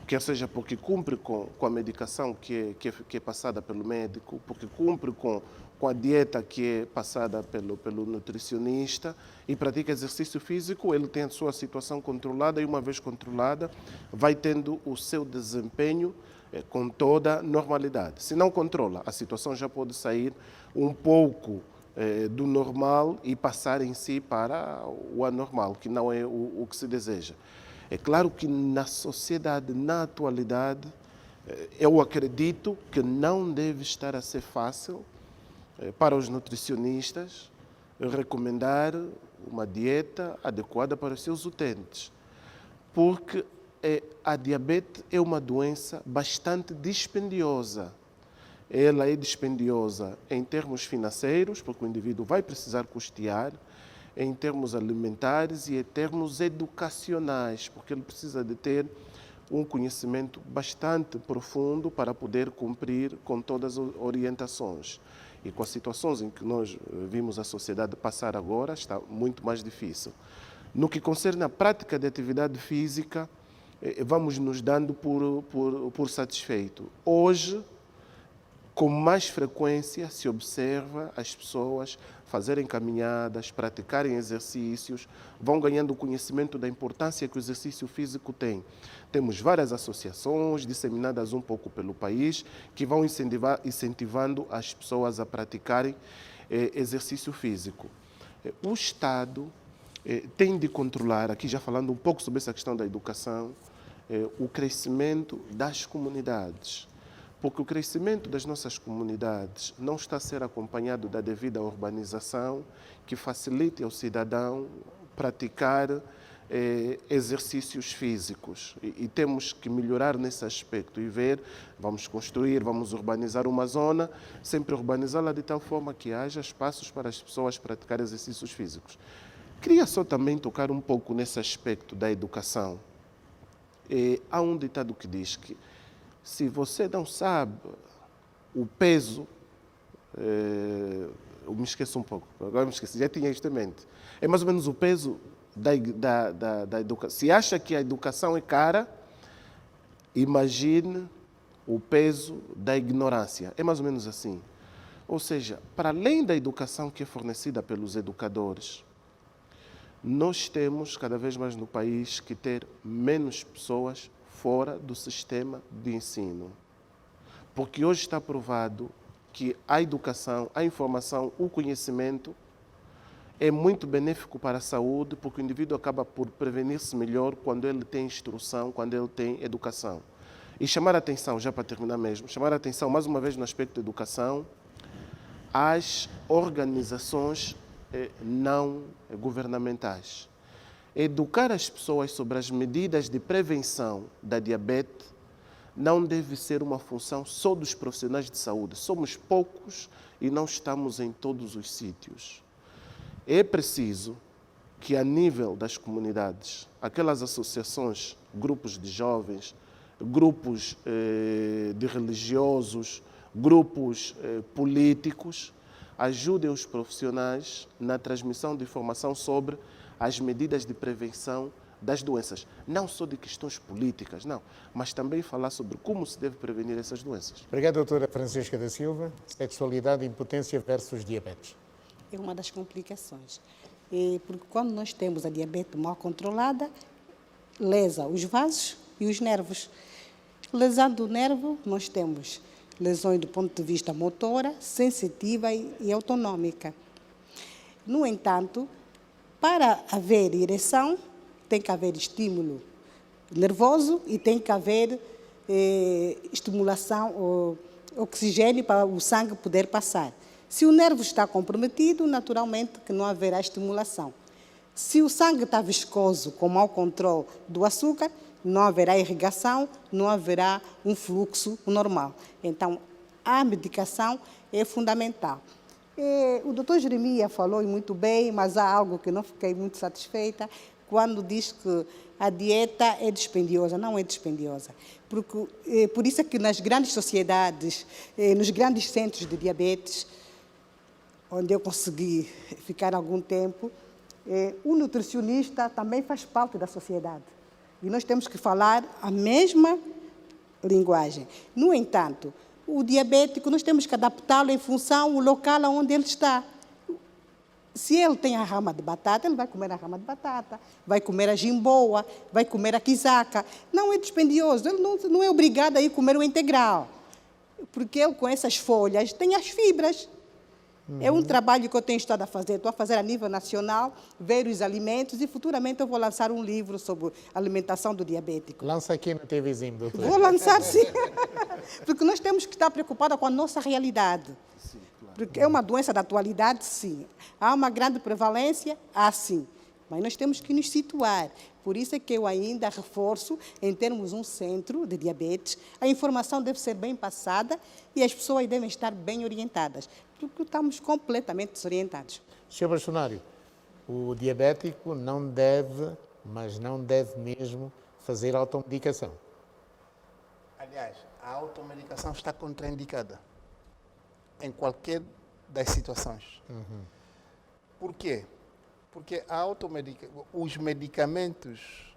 quer seja porque cumpre com a medicação que é passada pelo médico, porque cumpre com a dieta que é passada pelo nutricionista e pratica exercício físico, ele tem a sua situação controlada e, uma vez controlada, vai tendo o seu desempenho com toda normalidade. Se não controla, a situação já pode sair um pouco do normal e passar em si para o anormal, que não é o que se deseja. É claro que na sociedade, na atualidade, eu acredito que não deve estar a ser fácil para os nutricionistas recomendar uma dieta adequada para os seus utentes, porque a diabetes é uma doença bastante dispendiosa. Ela é dispendiosa em termos financeiros, porque o indivíduo vai precisar custear, em termos alimentares e em termos educacionais, porque ele precisa de ter um conhecimento bastante profundo para poder cumprir com todas as orientações. E com as situações em que nós vimos a sociedade passar agora, está muito mais difícil. No que concerne à prática de atividade física, vamos nos dando por satisfeito. Hoje, com mais frequência se observa as pessoas fazerem caminhadas, praticarem exercícios, vão ganhando conhecimento da importância que o exercício físico tem. Temos várias associações disseminadas um pouco pelo país que vão incentivando as pessoas a praticarem exercício físico. O Estado tem de controlar, aqui já falando um pouco sobre essa questão da educação, o crescimento das comunidades. Porque o crescimento das nossas comunidades não está a ser acompanhado da devida urbanização que facilite ao cidadão praticar exercícios físicos. E temos que melhorar nesse aspecto e ver, vamos construir, vamos urbanizar uma zona, sempre urbanizá-la de tal forma que haja espaços para as pessoas praticarem exercícios físicos. Queria só também tocar um pouco nesse aspecto da educação. Há um ditado que diz que se você não sabe o peso, eu me esqueço um pouco, agora me esqueci, já tinha isto em mente. É mais ou menos o peso da educação. Se acha que a educação é cara, imagine o peso da ignorância. É mais ou menos assim. Ou seja, para além da educação que é fornecida pelos educadores, nós temos cada vez mais no país que ter menos pessoas fora do sistema de ensino. Porque hoje está provado que a educação, a informação, o conhecimento é muito benéfico para a saúde, porque o indivíduo acaba por prevenir-se melhor quando ele tem instrução, quando ele tem educação. E chamar a atenção, já para terminar mesmo, chamar a atenção mais uma vez no aspecto da educação, às organizações não governamentais. Educar as pessoas sobre as medidas de prevenção da diabetes não deve ser uma função só dos profissionais de saúde. Somos poucos e não estamos em todos os sítios. É preciso que, a nível das comunidades, aquelas associações, grupos de jovens, grupos de religiosos, grupos políticos, ajudem os profissionais na transmissão de informação sobre as medidas de prevenção das doenças. Não só de questões políticas, não, mas também falar sobre como se deve prevenir essas doenças. Obrigado, doutora Francisca da Silva. Sexualidade, impotência versus diabetes. É uma das complicações. Porque quando nós temos a diabetes mal controlada, lesa os vasos e os nervos. Lesando o nervo, nós temos lesões do ponto de vista motora, sensitiva e autonômica. No entanto, para haver ereção, tem que haver estímulo nervoso e tem que haver estimulação, oxigênio para o sangue poder passar. Se o nervo está comprometido, naturalmente que não haverá estimulação. Se o sangue está viscoso, com mau controle do açúcar, não haverá irrigação, não haverá um fluxo normal. Então, a medicação é fundamental. O doutor Jeremias falou muito bem, mas há algo que não fiquei muito satisfeita, quando diz que a dieta é dispendiosa. Não é dispendiosa. Porque, por isso é que nas grandes sociedades, nos grandes centros de diabetes, onde eu consegui ficar algum tempo, o nutricionista também faz parte da sociedade. E nós temos que falar a mesma linguagem. No entanto, o diabético, nós temos que adaptá-lo em função do local onde ele está. Se ele tem a rama de batata, ele vai comer a rama de batata, vai comer a jimboa, vai comer a quizaca. Não é dispendioso, ele não é obrigado a ir comer o integral, porque ele, com essas folhas, tem as fibras. É um trabalho que eu tenho estado a fazer. Estou a fazer a nível nacional, ver os alimentos e futuramente eu vou lançar um livro sobre alimentação do diabético. Lança aqui na TVzinho, doutora. Vou lançar, sim. Porque nós temos que estar preocupados com a nossa realidade. Sim, claro. Porque é uma doença da atualidade, sim. Há uma grande prevalência? Há, sim. Mas nós temos que nos situar. Por isso é que eu ainda reforço, em termos de um centro de diabetes, a informação deve ser bem passada e as pessoas devem estar bem orientadas, porque estamos completamente desorientados. Sr. Bastonário, o diabético não deve, mas não deve mesmo, fazer automedicação. Aliás, a automedicação está contraindicada em qualquer das situações. Por quê? Porque os medicamentos,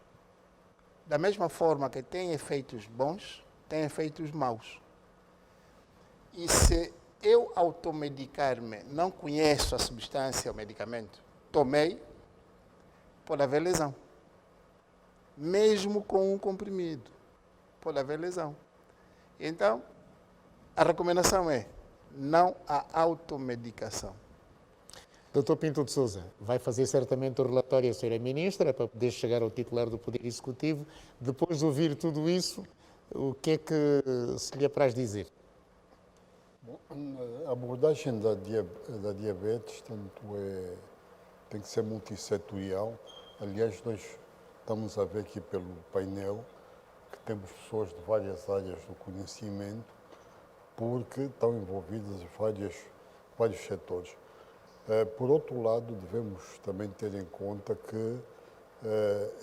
da mesma forma que têm efeitos bons, têm efeitos maus. E se eu automedicar-me, não conheço a substância, o medicamento, tomei, pode haver lesão. Mesmo com um comprimido, pode haver lesão. Então, a recomendação é não a automedicação. Doutor Pinto de Sousa, vai fazer certamente o relatório à Sra. Ministra para poder chegar ao titular do Poder Executivo. Depois de ouvir tudo isso, o que é que se lhe apraz dizer? Bom, a abordagem da diabetes tem que ser multissetorial. Aliás, nós estamos a ver aqui pelo painel que temos pessoas de várias áreas do conhecimento, porque estão envolvidas em vários setores. Por outro lado, devemos também ter em conta que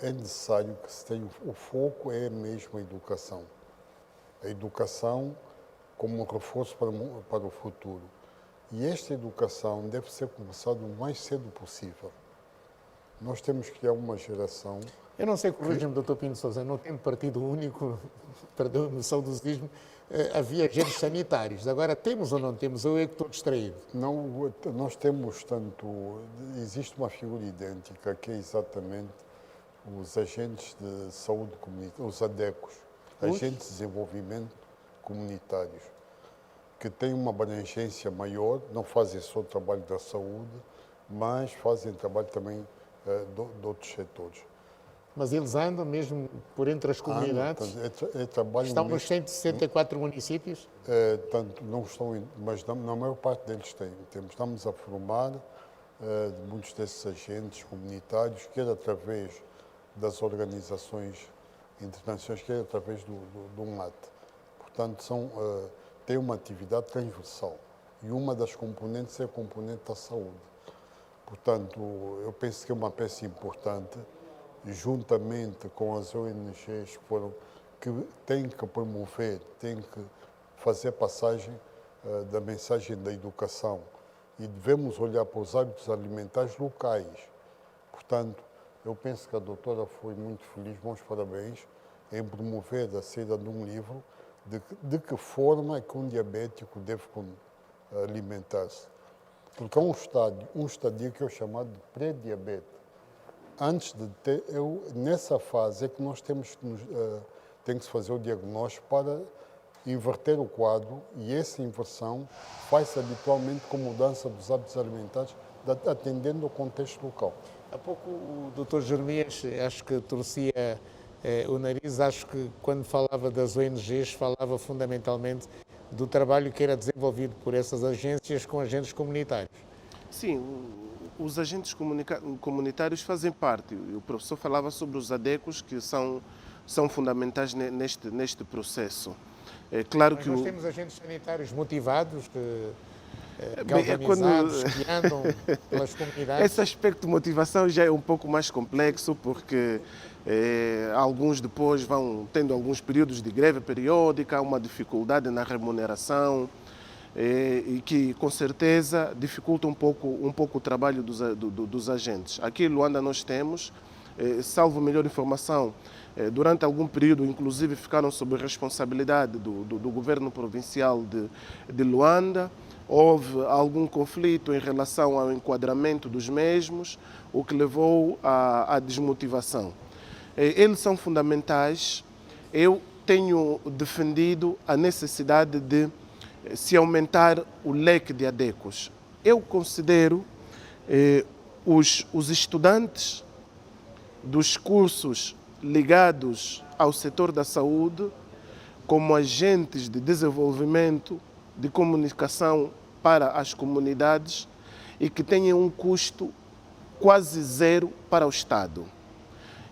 é necessário que se tenha, o foco é mesmo a educação. A educação como um reforço para o futuro. E esta educação deve ser começada o mais cedo possível. Nós temos que criar uma geração... Eu não sei, corrija-me, doutor Pinto de Sousa, não tem partido único, perdão o saudosismo, havia agentes sanitários. Agora, temos ou não temos? Ou é que estou distraído? Não, nós temos existe uma figura idêntica, que é exatamente os agentes de saúde comunitária, os ADECOS, agentes de desenvolvimento comunitários, que têm uma abrangência maior, não fazem só o trabalho da saúde, mas fazem trabalho também de outros setores. Mas eles andam mesmo por entre as comunidades? Estão nos 164 municípios? Não estão, mas na maior parte deles estamos a formar muitos desses agentes comunitários, quer através das organizações internacionais, quer através do UNAT. Portanto, têm uma atividade transversal e uma das componentes é a componente da saúde. Portanto, eu penso que é uma peça importante, juntamente com as ONGs que têm que promover, têm que fazer passagem da mensagem da educação e devemos olhar para os hábitos alimentares locais. Portanto, eu penso que a doutora foi muito feliz, bons parabéns, em promover a saída de um livro de que forma é que um diabético deve alimentar-se. Porque há um estadio que é o chamado de pré-diabetes. Antes de ter, nessa fase é que nós tem que se fazer o diagnóstico para inverter o quadro, e essa inversão faz-se habitualmente com mudança dos hábitos alimentares, atendendo ao contexto local. Há pouco o Dr. Jeremias, acho que torcia o nariz, acho que quando falava das ONGs, falava fundamentalmente do trabalho que era desenvolvido por essas agências com agentes comunitários. Sim, os agentes comunitários fazem parte. O professor falava sobre os ADECOS, que são fundamentais neste processo. É claro que nós temos agentes sanitários motivados, galvanizados, que andam pelas comunidades. Esse aspecto de motivação já é um pouco mais complexo, porque alguns depois vão tendo alguns períodos de greve periódica, uma dificuldade na remuneração, e que com certeza dificulta um pouco o trabalho dos agentes. Aqui em Luanda nós temos, salvo melhor informação, durante algum período inclusive ficaram sob responsabilidade do governo provincial de Luanda. Houve algum conflito em relação ao enquadramento dos mesmos, o que levou à desmotivação. Eles são fundamentais. Eu tenho defendido a necessidade de se aumentar o leque de ADECOS. Eu considero os estudantes dos cursos ligados ao setor da saúde como agentes de desenvolvimento, de comunicação para as comunidades e que tenham um custo quase zero para o Estado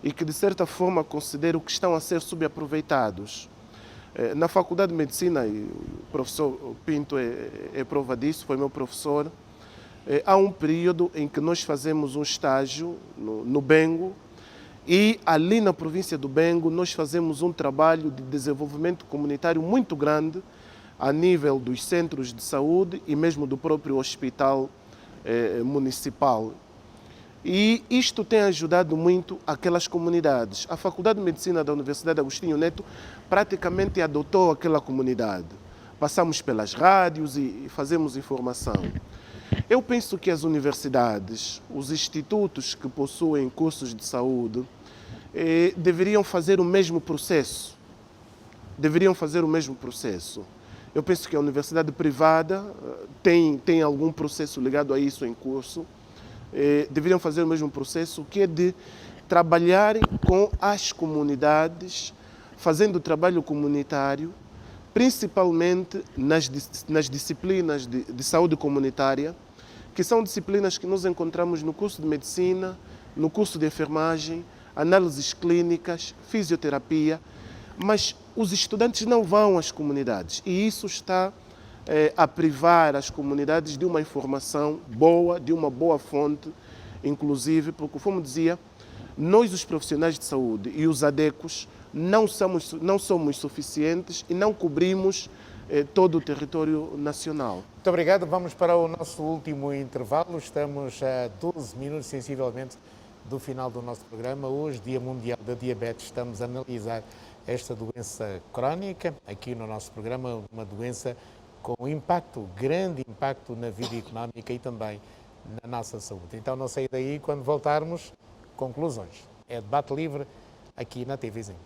e que, de certa forma, considero que estão a ser subaproveitados. Na Faculdade de Medicina, e o professor Pinto é prova disso, foi meu professor, há um período em que nós fazemos um estágio no Bengo e ali na província do Bengo nós fazemos um trabalho de desenvolvimento comunitário muito grande a nível dos centros de saúde e mesmo do próprio hospital municipal. E isto tem ajudado muito aquelas comunidades. A Faculdade de Medicina da Universidade Agostinho Neto praticamente adotou aquela comunidade, passamos pelas rádios e fazemos informação. Eu penso que as universidades, os institutos que possuem cursos de saúde, deveriam fazer o mesmo processo. Eu penso que a universidade privada tem algum processo ligado a isso em curso. Deveriam fazer o mesmo processo, que é de trabalharem com as comunidades, fazendo trabalho comunitário, principalmente nas disciplinas de saúde comunitária, que são disciplinas que nós encontramos no curso de medicina, no curso de enfermagem, análises clínicas, fisioterapia, mas os estudantes não vão às comunidades e isso está a privar as comunidades de uma informação boa, de uma boa fonte, inclusive, porque, como dizia, nós, os profissionais de saúde e os ADECOS, não somos suficientes e não cobrimos todo o território nacional. Muito obrigado. Vamos para o nosso último intervalo. Estamos a 12 minutos, sensivelmente, do final do nosso programa. Hoje, Dia Mundial da Diabetes, estamos a analisar esta doença crónica aqui no nosso programa, uma doença com impacto, grande impacto na vida económica e também na nossa saúde. Então não saia daí, quando voltarmos, conclusões. É debate livre aqui na TVzinho.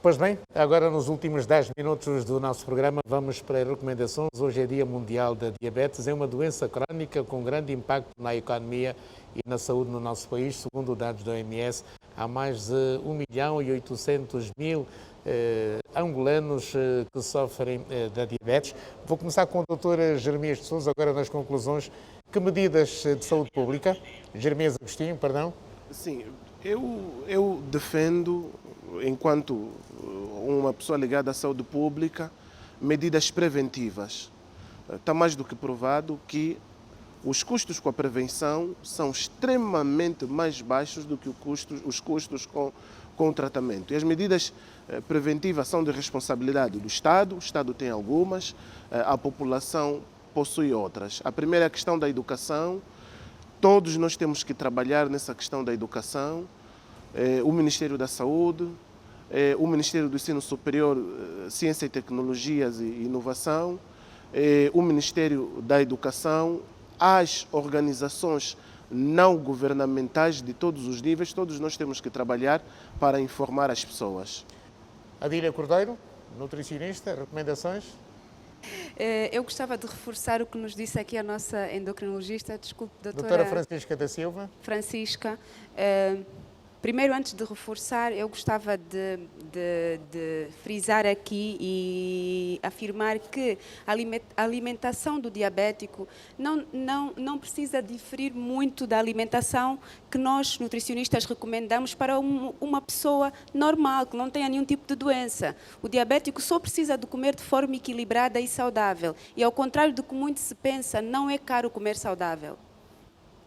Pois bem, agora nos últimos 10 minutos do nosso programa vamos para recomendações. Hoje é Dia Mundial da Diabetes, é uma doença crónica com grande impacto na economia e na saúde no nosso país. Segundo dados da OMS, há mais de 1.800.000 angolanos que sofrem da diabetes. Vou começar com a doutora Jeremias de Sousa, agora nas conclusões. Que medidas de saúde pública? Jeremias Agostinho, perdão. Sim, eu defendo, enquanto uma pessoa ligada à saúde pública, medidas preventivas. Está mais do que provado que os custos com a prevenção são extremamente mais baixos do que os custos com o tratamento. E as medidas preventivas são de responsabilidade do Estado, o Estado tem algumas, a população possui outras. A primeira é a questão da educação, todos nós temos que trabalhar nessa questão da educação, o Ministério da Saúde, o Ministério do Ensino Superior, Ciência e Tecnologias e Inovação, o Ministério da Educação, as organizações não governamentais de todos os níveis, todos nós temos que trabalhar para informar as pessoas. Adília Cordeiro, nutricionista, recomendações? Eu gostava de reforçar o que nos disse aqui a nossa endocrinologista, desculpe, doutora Francisca da Silva. Francisca. Primeiro, antes de reforçar, eu gostava de frisar aqui e afirmar que a alimentação do diabético não precisa diferir muito da alimentação que nós, nutricionistas, recomendamos para uma pessoa normal, que não tenha nenhum tipo de doença. O diabético só precisa de comer de forma equilibrada e saudável. E ao contrário do que muito se pensa, não é caro comer saudável.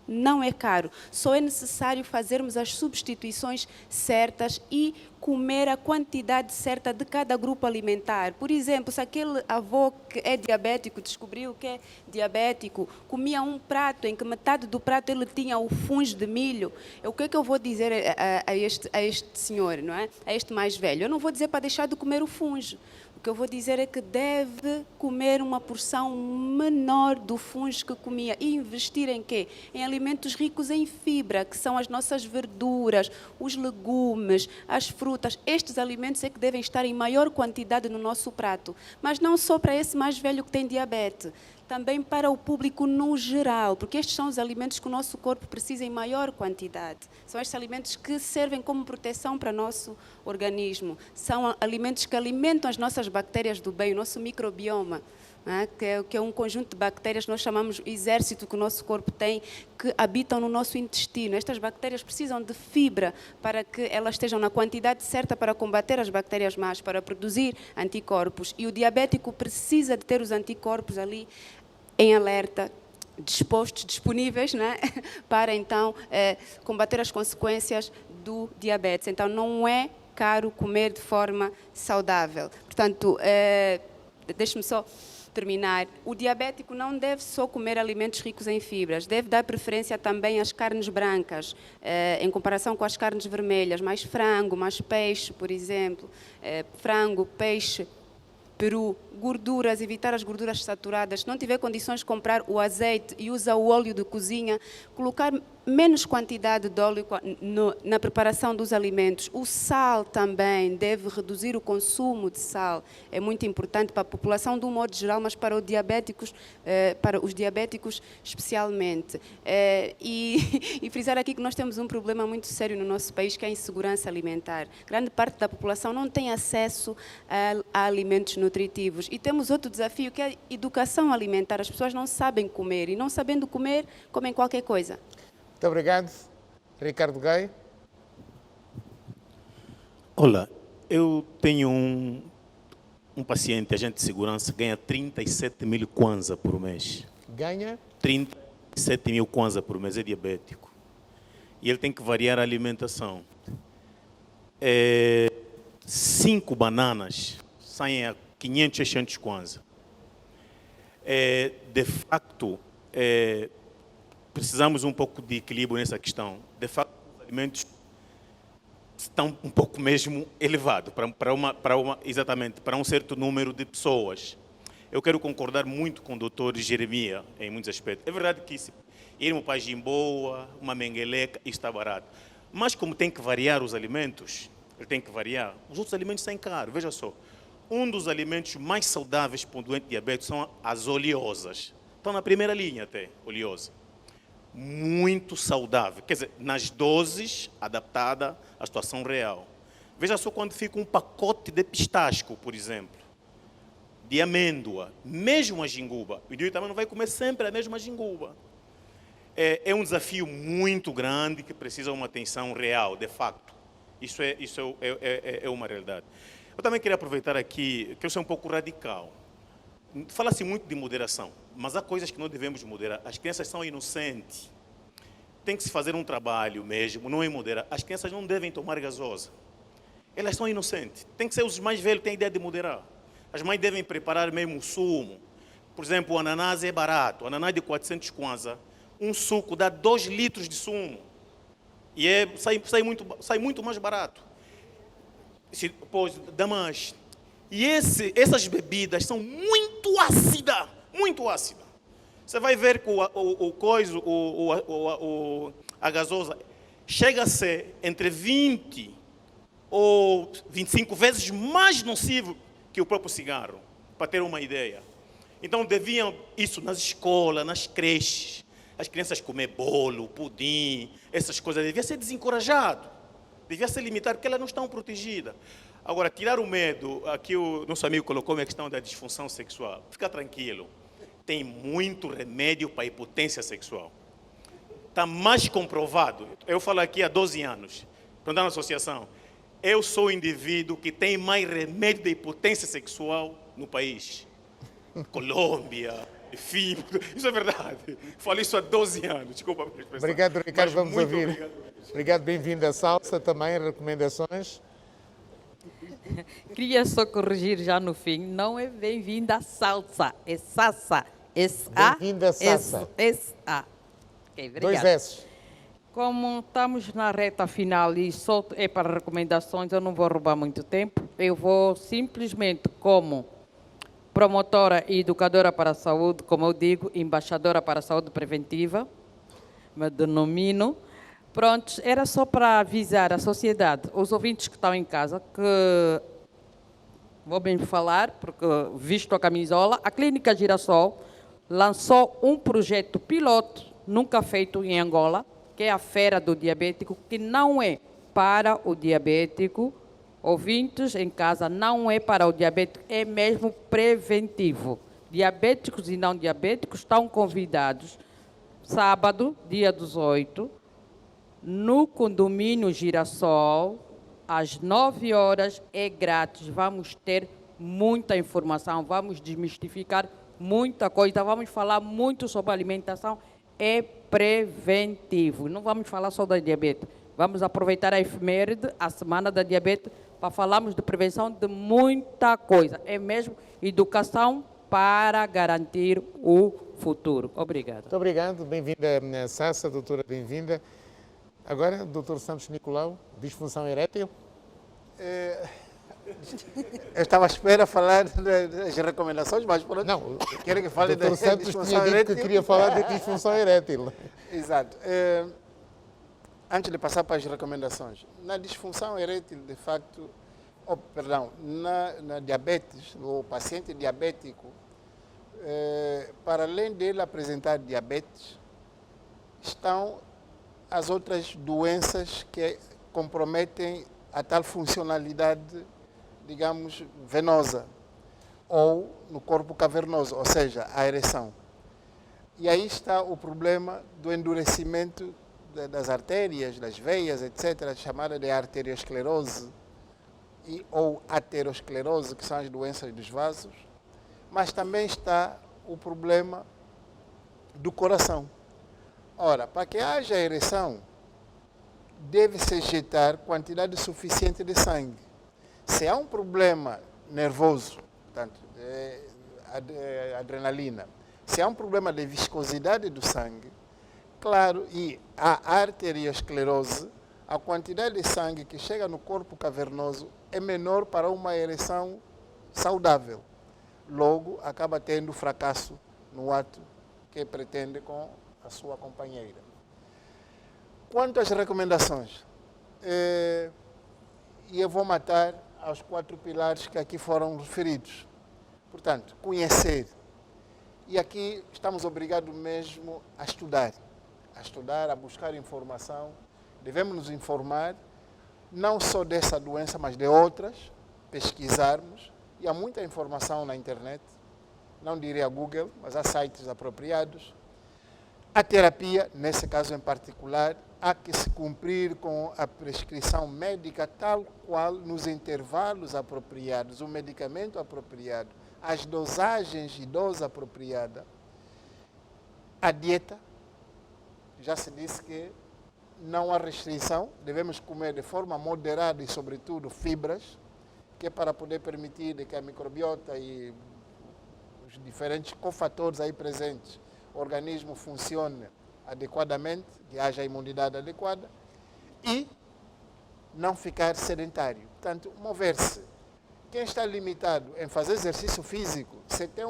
Não é caro, só é necessário fazermos as substituições certas e comer a quantidade certa de cada grupo alimentar. Por exemplo, se aquele avô que é diabético descobriu que é diabético, comia um prato em que metade do prato ele tinha o fungo de milho, o que é que eu vou dizer a este senhor, não é? A este mais velho? Eu não vou dizer para deixar de comer o fungo. O que eu vou dizer é que deve comer uma porção menor do fungo que comia e investir em quê? Em alimentos ricos em fibra, que são as nossas verduras, os legumes, as frutas. Estes alimentos é que devem estar em maior quantidade no nosso prato, mas não só para esse mais velho que tem diabetes, também para o público no geral, porque estes são os alimentos que o nosso corpo precisa em maior quantidade. São estes alimentos que servem como proteção para o nosso organismo. São alimentos que alimentam as nossas bactérias do bem, o nosso microbioma, né? Que é um conjunto de bactérias que nós chamamos exército que o nosso corpo tem, que habitam no nosso intestino. Estas bactérias precisam de fibra para que elas estejam na quantidade certa para combater as bactérias más, para produzir anticorpos. E o diabético precisa de ter os anticorpos ali em alerta, dispostos, disponíveis, né? Para então combater as consequências do diabetes. Então não é caro comer de forma saudável. Portanto, deixe-me só terminar, o diabético não deve só comer alimentos ricos em fibras, deve dar preferência também às carnes brancas, em comparação com as carnes vermelhas, mais frango, mais peixe, por exemplo, frango, peixe, peru, gorduras, evitar as gorduras saturadas. Se não tiver condições de comprar o azeite e usa o óleo de cozinha, colocar menos quantidade de óleo na preparação dos alimentos. O sal também, deve reduzir o consumo de sal. É muito importante para a população de um modo geral, mas para os diabéticos especialmente. E frisar aqui que nós temos um problema muito sério no nosso país, que é a insegurança alimentar. Grande parte da população não tem acesso a alimentos nutritivos. E temos outro desafio, que é a educação alimentar. As pessoas não sabem comer e, não sabendo comer, comem qualquer coisa. Muito obrigado. Ricardo Gay. Olá, eu tenho um paciente, agente de segurança, que ganha 37 mil kwanza por mês. Ganha? 37 mil kwanza por mês, é diabético. E ele tem que variar a alimentação. 5 bananas saem a 500, 600 kwanza. De facto, precisamos um pouco de equilíbrio nessa questão. De facto, os alimentos estão um pouco mesmo elevados exatamente para um certo número de pessoas. Eu quero concordar muito com o doutor Jeremias em muitos aspectos. É verdade que irmos para Jimboa, uma mengueleca, está barato. Mas como tem que variar os alimentos, ele tem que variar. Os outros alimentos são caros. Veja só, um dos alimentos mais saudáveis para um doente diabético são as oleosas. Estão na primeira linha até, oleosa. Muito saudável, quer dizer, nas doses adaptadas à situação real. Veja só quando fica um pacote de pistástico, por exemplo, de amêndoa, mesmo a ginguba. O indivíduo também não vai comer sempre a mesma ginguba. É um desafio muito grande que precisa de uma atenção real, de facto. Isso é uma realidade. Eu também queria aproveitar aqui, que eu sou um pouco radical. Fala-se muito de moderação, mas há coisas que não devemos moderar. As crianças são inocentes. Tem que se fazer um trabalho mesmo, não é moderar. As crianças não devem tomar gasosa. Elas são inocentes. Tem que ser os mais velhos que têm a ideia de moderar. As mães devem preparar mesmo o sumo. Por exemplo, o ananás é barato. O ananás de 400 kwanza, um suco dá 2 litros de sumo. E sai muito mais barato. Pois, dá mais. E essas bebidas são muito ácidas, muito ácidas. Você vai ver que a gasosa chega a ser entre 20 ou 25 vezes mais nocivo que o próprio cigarro, para ter uma ideia. Então deviam isso nas escolas, nas creches, as crianças comer bolo, pudim, essas coisas, devia ser desencorajado, devia ser limitado, porque elas não estão protegidas. Agora, tirar o medo, aqui o nosso amigo colocou a questão da disfunção sexual. Fica tranquilo, tem muito remédio para a impotência sexual. Está mais comprovado. Eu falo aqui há 12 anos, quando na associação, eu sou o indivíduo que tem mais remédio de impotência sexual no país. Colômbia, enfim, isso é verdade. Falo isso há 12 anos, desculpa a minha expressão. Obrigado, Ricardo, vamos ouvir. Obrigado, bem-vindo à Salsa, também recomendações. Queria só corrigir já no fim, não é bem-vinda à salsa, é sassa. Bem-vinda à salsa. S-A. Okay, 2 S. Como estamos na reta final e só é para recomendações, eu não vou roubar muito tempo. Eu vou simplesmente, como promotora e educadora para a saúde, como eu digo, embaixadora para a saúde preventiva, me denomino. Pronto, era só para avisar a sociedade, os ouvintes que estão em casa, que vou bem falar, porque visto a camisola, a Clínica Girassol lançou um projeto piloto, nunca feito em Angola, que é a Feira do Diabético, que não é para o diabético, ouvintes em casa, não é para o diabético, é mesmo preventivo. Diabéticos e não diabéticos estão convidados, sábado, dia 18, no condomínio Girassol, às 9 horas, é grátis. Vamos ter muita informação, vamos desmistificar muita coisa, vamos falar muito sobre alimentação. É preventivo. Não vamos falar só da diabetes. Vamos aproveitar a efeméride, a Semana da Diabetes, para falarmos de prevenção de muita coisa. É mesmo educação para garantir o futuro. Obrigado. Muito obrigado. Bem-vinda, Sassa, doutora, bem-vinda. Agora, doutor Santos Nicolau, disfunção erétil. Eu estava à espera de falar das recomendações, mas por Não, quero que fale da doutor Santos disfunção tinha dito erétil. que queria falar da disfunção erétil. Exato. Antes de passar para as recomendações, na disfunção erétil, de facto, na diabetes, o paciente diabético, para além dele apresentar diabetes, estão as outras doenças que comprometem a tal funcionalidade, digamos, venosa ou no corpo cavernoso, ou seja, a ereção. E aí está o problema do endurecimento das artérias, das veias, etc., chamada de arteriosclerose ou aterosclerose, que são as doenças dos vasos. Mas também está o problema do coração. Ora, para que haja ereção, deve-se injetar quantidade suficiente de sangue. Se há um problema nervoso, portanto, adrenalina, se há um problema de viscosidade do sangue, claro, e a arteriosclerose, a quantidade de sangue que chega no corpo cavernoso é menor para uma ereção saudável. Logo, acaba tendo fracasso no ato que pretende com a sua companheira. Quanto às recomendações, eu vou matar aos 4 pilares que aqui foram referidos. Portanto, conhecer. E aqui estamos obrigados mesmo a estudar, a buscar informação. Devemos nos informar, não só dessa doença, mas de outras, pesquisarmos. E há muita informação na internet, não diria Google, mas há sites apropriados. A terapia, nesse caso em particular, há que se cumprir com a prescrição médica tal qual nos intervalos apropriados, o medicamento apropriado, as dosagens de dose apropriada. A dieta, já se disse que não há restrição, devemos comer de forma moderada e, sobretudo, fibras, que é para poder permitir que a microbiota e os diferentes cofatores aí presentes, o organismo funcione adequadamente, que haja imunidade adequada e não ficar sedentário. Portanto, mover-se. Quem está limitado em fazer exercício físico, se tem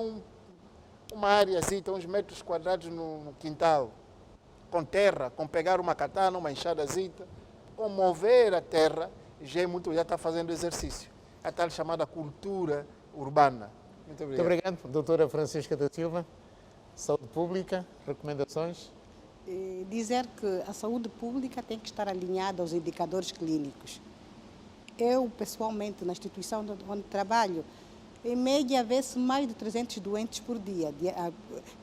uma área, uns metros quadrados no quintal, com terra, com pegar uma katana, uma enxadazita, com mover a terra, já está fazendo exercício. A tal chamada cultura urbana. Muito obrigado. Muito obrigado, doutora Francisca da Silva. Saúde pública, recomendações? Dizer que a saúde pública tem que estar alinhada aos indicadores clínicos. Eu, pessoalmente, na instituição onde trabalho, em média, vê-se mais de 300 doentes por dia,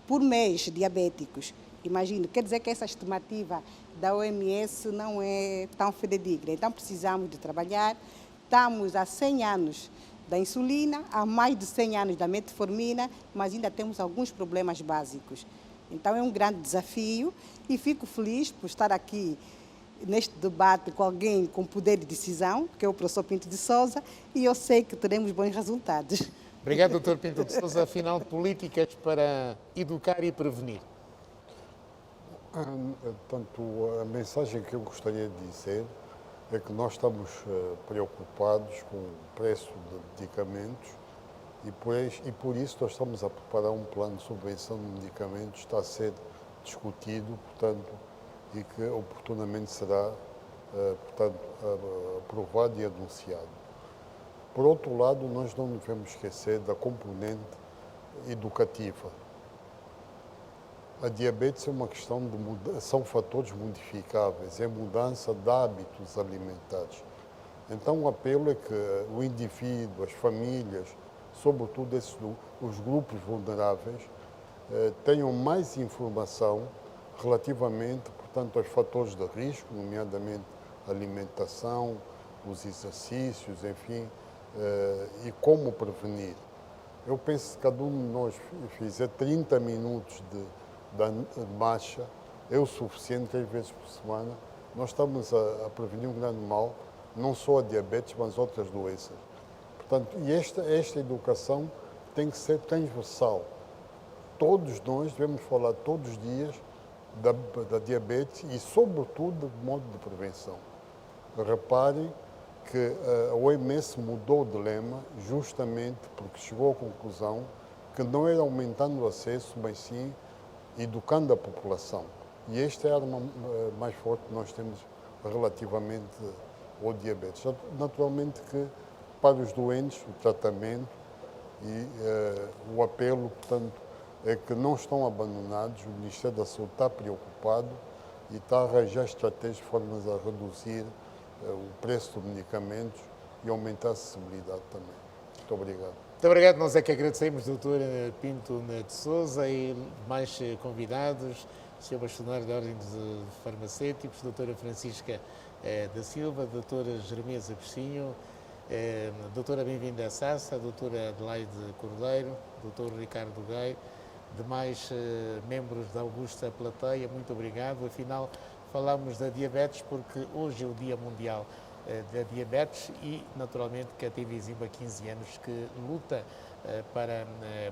por mês, diabéticos. Imagino, quer dizer que essa estimativa da OMS não é tão fidedigna. Então, precisamos de trabalhar. Estamos há 100 anos da insulina, há mais de 100 anos da metformina, mas ainda temos alguns problemas básicos. Então, é um grande desafio e fico feliz por estar aqui neste debate com alguém com poder de decisão, que é o professor Pinto de Sousa, e eu sei que teremos bons resultados. Obrigado, doutor Pinto de Sousa. Afinal, políticas para educar e prevenir. Portanto, a mensagem que eu gostaria de dizer é que nós estamos preocupados com o preço de medicamentos e por isso nós estamos a preparar um plano de subvenção de medicamentos, está a ser discutido, portanto, e que oportunamente será, portanto, aprovado e anunciado. Por outro lado, nós não devemos esquecer da componente educativa. A diabetes é uma questão são fatores modificáveis, é mudança de hábitos alimentares. Então o apelo é que o indivíduo, as famílias, sobretudo os grupos vulneráveis, tenham mais informação relativamente, portanto, aos fatores de risco, nomeadamente a alimentação, os exercícios, enfim, e como prevenir. Eu penso que cada um de nós fizer 30 minutos de marcha é o suficiente 3 vezes por semana. Nós estamos a prevenir um grande mal, não só a diabetes, mas outras doenças. Portanto, e esta educação tem que ser transversal. Todos nós devemos falar todos os dias da diabetes e, sobretudo, do modo de prevenção. Reparem que a OMS mudou de lema justamente porque chegou à conclusão que não era aumentando o acesso, mas sim educando a população. E esta é a arma mais forte que nós temos relativamente ao diabetes. Naturalmente que para os doentes o tratamento e o apelo, portanto, é que não estão abandonados. O Ministério da Saúde está preocupado e está a arranjar estratégias, formas a reduzir o preço dos medicamentos e aumentar a acessibilidade também. Muito obrigado. Muito obrigado. Nós é que agradecemos, Dr. Pinto de Sousa e mais convidados, Sr. Bastonário da Ordem de Farmacêuticos, Dra. Francisca da Silva, Dra. Jeremias Agostinho, Doutora Bem-vinda Sassa, Doutora Adelaide Cordeiro, Dr. Ricardo Gai, demais membros da Augusta Plateia, muito obrigado. Afinal, falamos da diabetes porque hoje é o Dia Mundial da Diabetes e, naturalmente, que a TV Zimba há 15 anos que luta para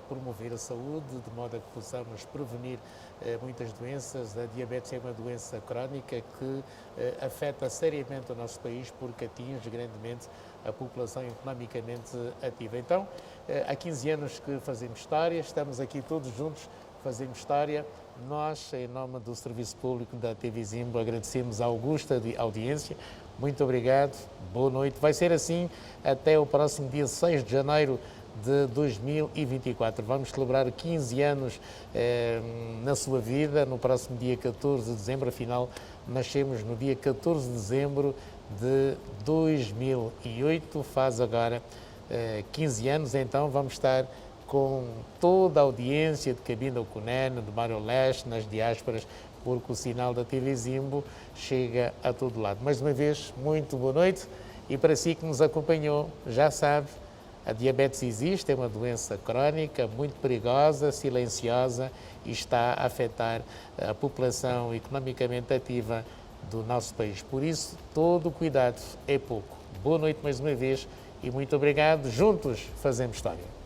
promover a saúde, de modo a que possamos prevenir muitas doenças. A diabetes é uma doença crónica que afeta seriamente o nosso país porque atinge grandemente a população economicamente ativa. Então, há 15 anos que fazemos história, estamos aqui todos juntos, fazemos história. Nós, em nome do Serviço Público da TV Zimba, agradecemos a augusta audiência. Muito obrigado, boa noite. Vai ser assim até o próximo dia 6 de janeiro de 2024. Vamos celebrar 15 anos na sua vida, no próximo dia 14 de dezembro. Afinal, nascemos no dia 14 de dezembro de 2008, faz agora 15 anos, então vamos estar com toda a audiência de Cabinda ao Cunene, de Mário Leste, nas diásporas, porque o sinal da TV Zimbo chega a todo lado. Mais uma vez, muito boa noite e para si que nos acompanhou, já sabe, a diabetes existe, é uma doença crónica, muito perigosa, silenciosa e está a afetar a população economicamente ativa do nosso país. Por isso, todo o cuidado é pouco. Boa noite mais uma vez e muito obrigado. Juntos fazemos história.